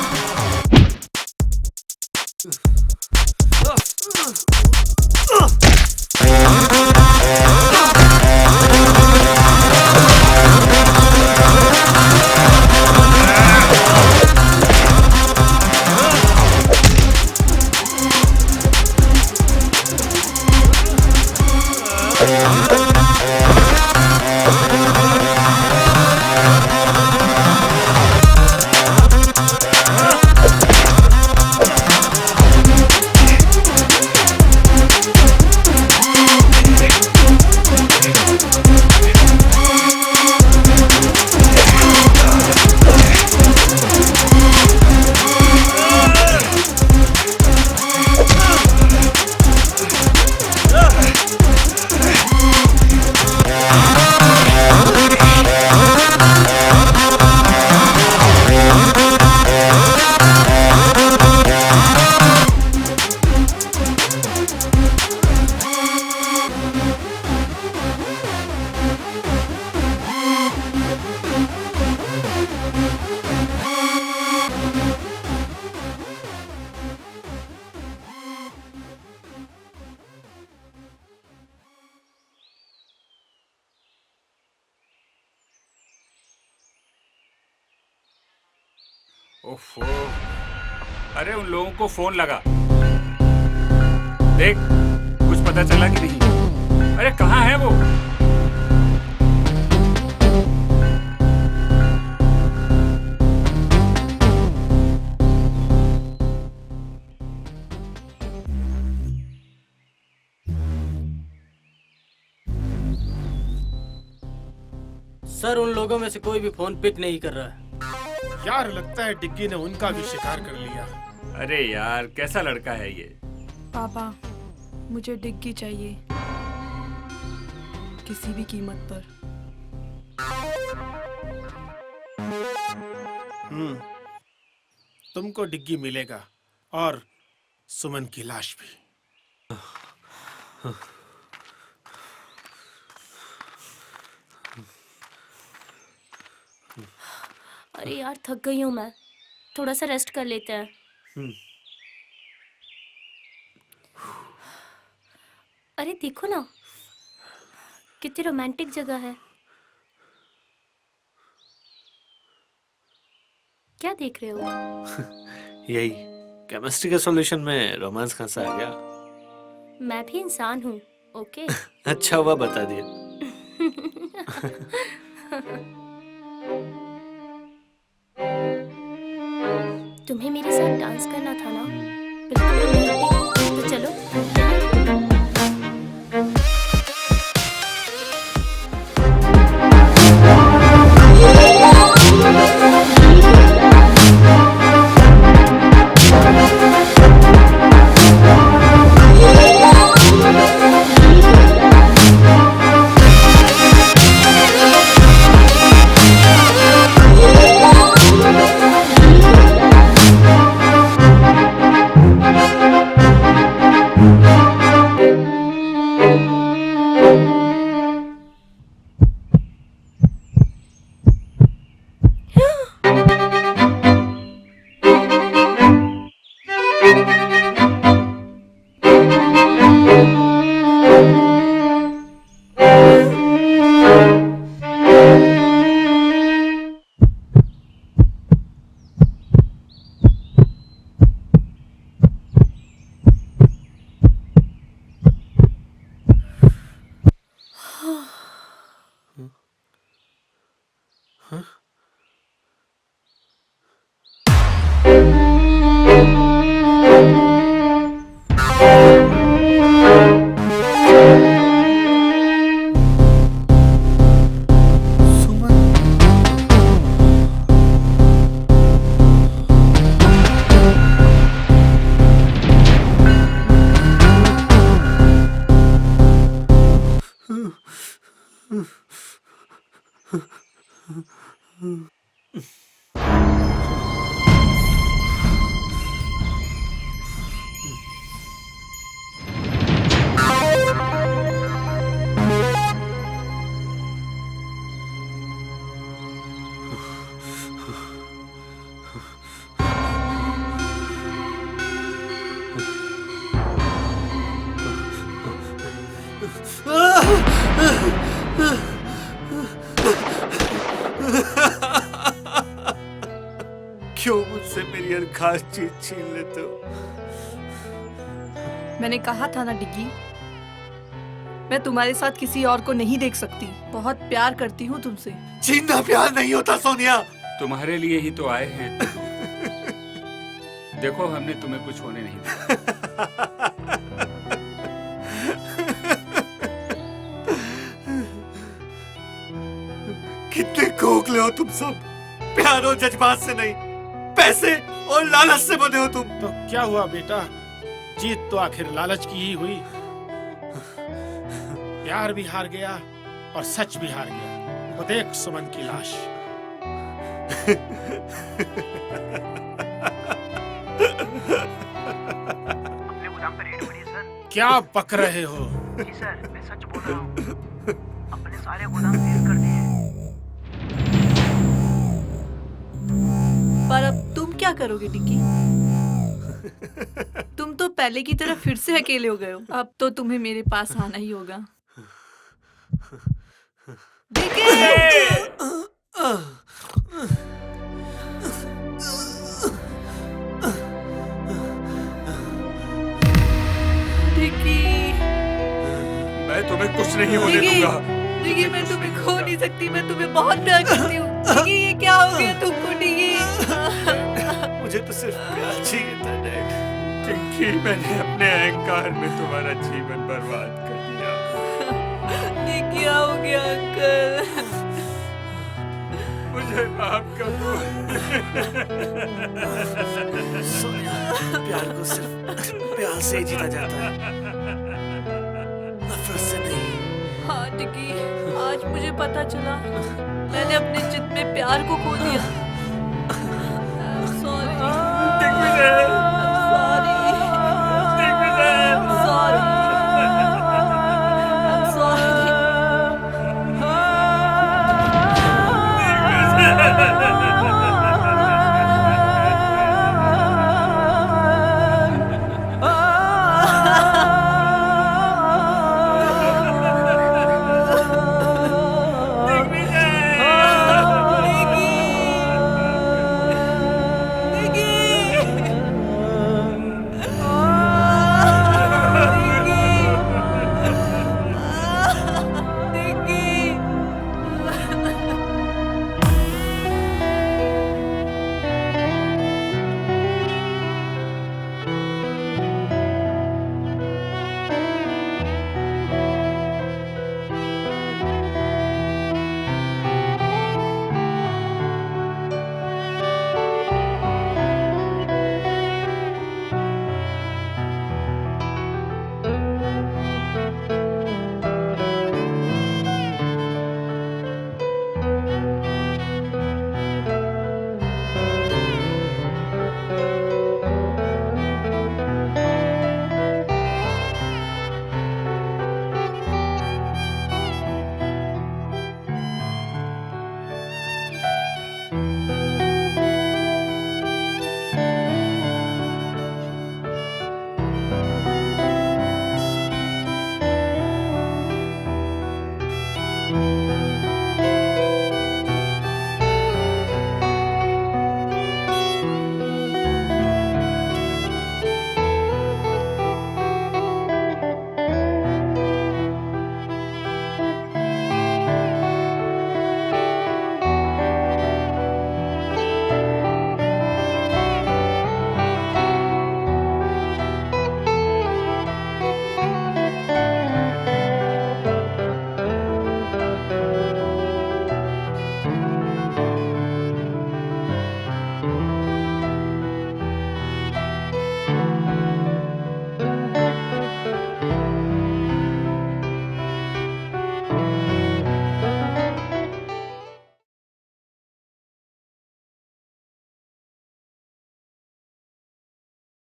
ओफो, अरे उन लोगों को फोन लगा, देख कुछ पता चला कि नहीं? अरे कहाँ है वो? सर, उन लोगों में से कोई भी फोन पिक नहीं कर रहा है। यार लगता है डिग्गी ने उनका भी शिकार कर लिया। अरे यार कैसा लड़का है ये। पापा, मुझे डिग्गी चाहिए, किसी भी कीमत पर। तुमको डिग्गी मिलेगा और सुमन की लाश भी। अरे यार थक गई हूँ मैं, थोड़ा सा रेस्ट कर लेते हैं। अरे देखो ना, कितनी रोमांटिक जगह है। क्या देख रहे हो? यही केमिस्ट्री के सॉल्यूशन में रोमांस कहाँ से आ गया? मैं भी इंसान हूँ, ओके? अच्छा हुआ बता दिया। तुम्हें मेरे साथ डांस करना था ना? बिल्कुल, तो चलो। क्यों मुझसे मेरी हर खास चीज छीन लेते हो? मैंने कहा था ना डिग्गी, मैं तुम्हारे साथ किसी और को नहीं देख सकती। बहुत प्यार करती हूँ तुमसे। छीनना प्यार नहीं होता सोनिया। तुम्हारे लिए ही तो आए हैं। देखो हमने तुम्हें कुछ होने नहीं दिया। कितने खोखले हो तुम सब। प्यार और जज्बात से नहीं, पैसे और लालच से बने हो तुम। तो क्या हुआ बेटा, जीत तो आखिर लालच की ही हुई। प्यार भी हार गया और सच भी हार गया। वो देख सुमन की लाश। क्या बक रहे हो? जी सर, मैं सच बोल रहा हूँ। अपने सारे गोदाम सील कर दिए। पर अब तुम क्या करोगे डिग्गी? तुम तो पहले की तरह फिर से अकेले हो गए हो। अब तो तुम्हें मेरे पास आना ही होगा। मैं तुम्हें कुछ नहीं होने दूंगा। डिग्गी, मैं तुम्हें खो नहीं सकती। मैं तुम्हें बहुत प्यार करती हूँ। डिग्गी, ये क्या हो गया तुमको डिग्गी? मुझे तो सिर्फ प्यार चाहिए था डैड। चिंकी, मैंने अपने अहंकार में तुम्हारा जीवन बर्बाद कर दिया। ये क्या हो गया अंकल? मुझे माफ कर दो। सोनिया, प्यार को सिर्फ प्यार से ही जीता जाता है। डिकी, आज मुझे पता चला मैंने अपने जिद में प्यार को खो दिया। I'm sorry. I'm sorry. I'm sorry. I'm sorry.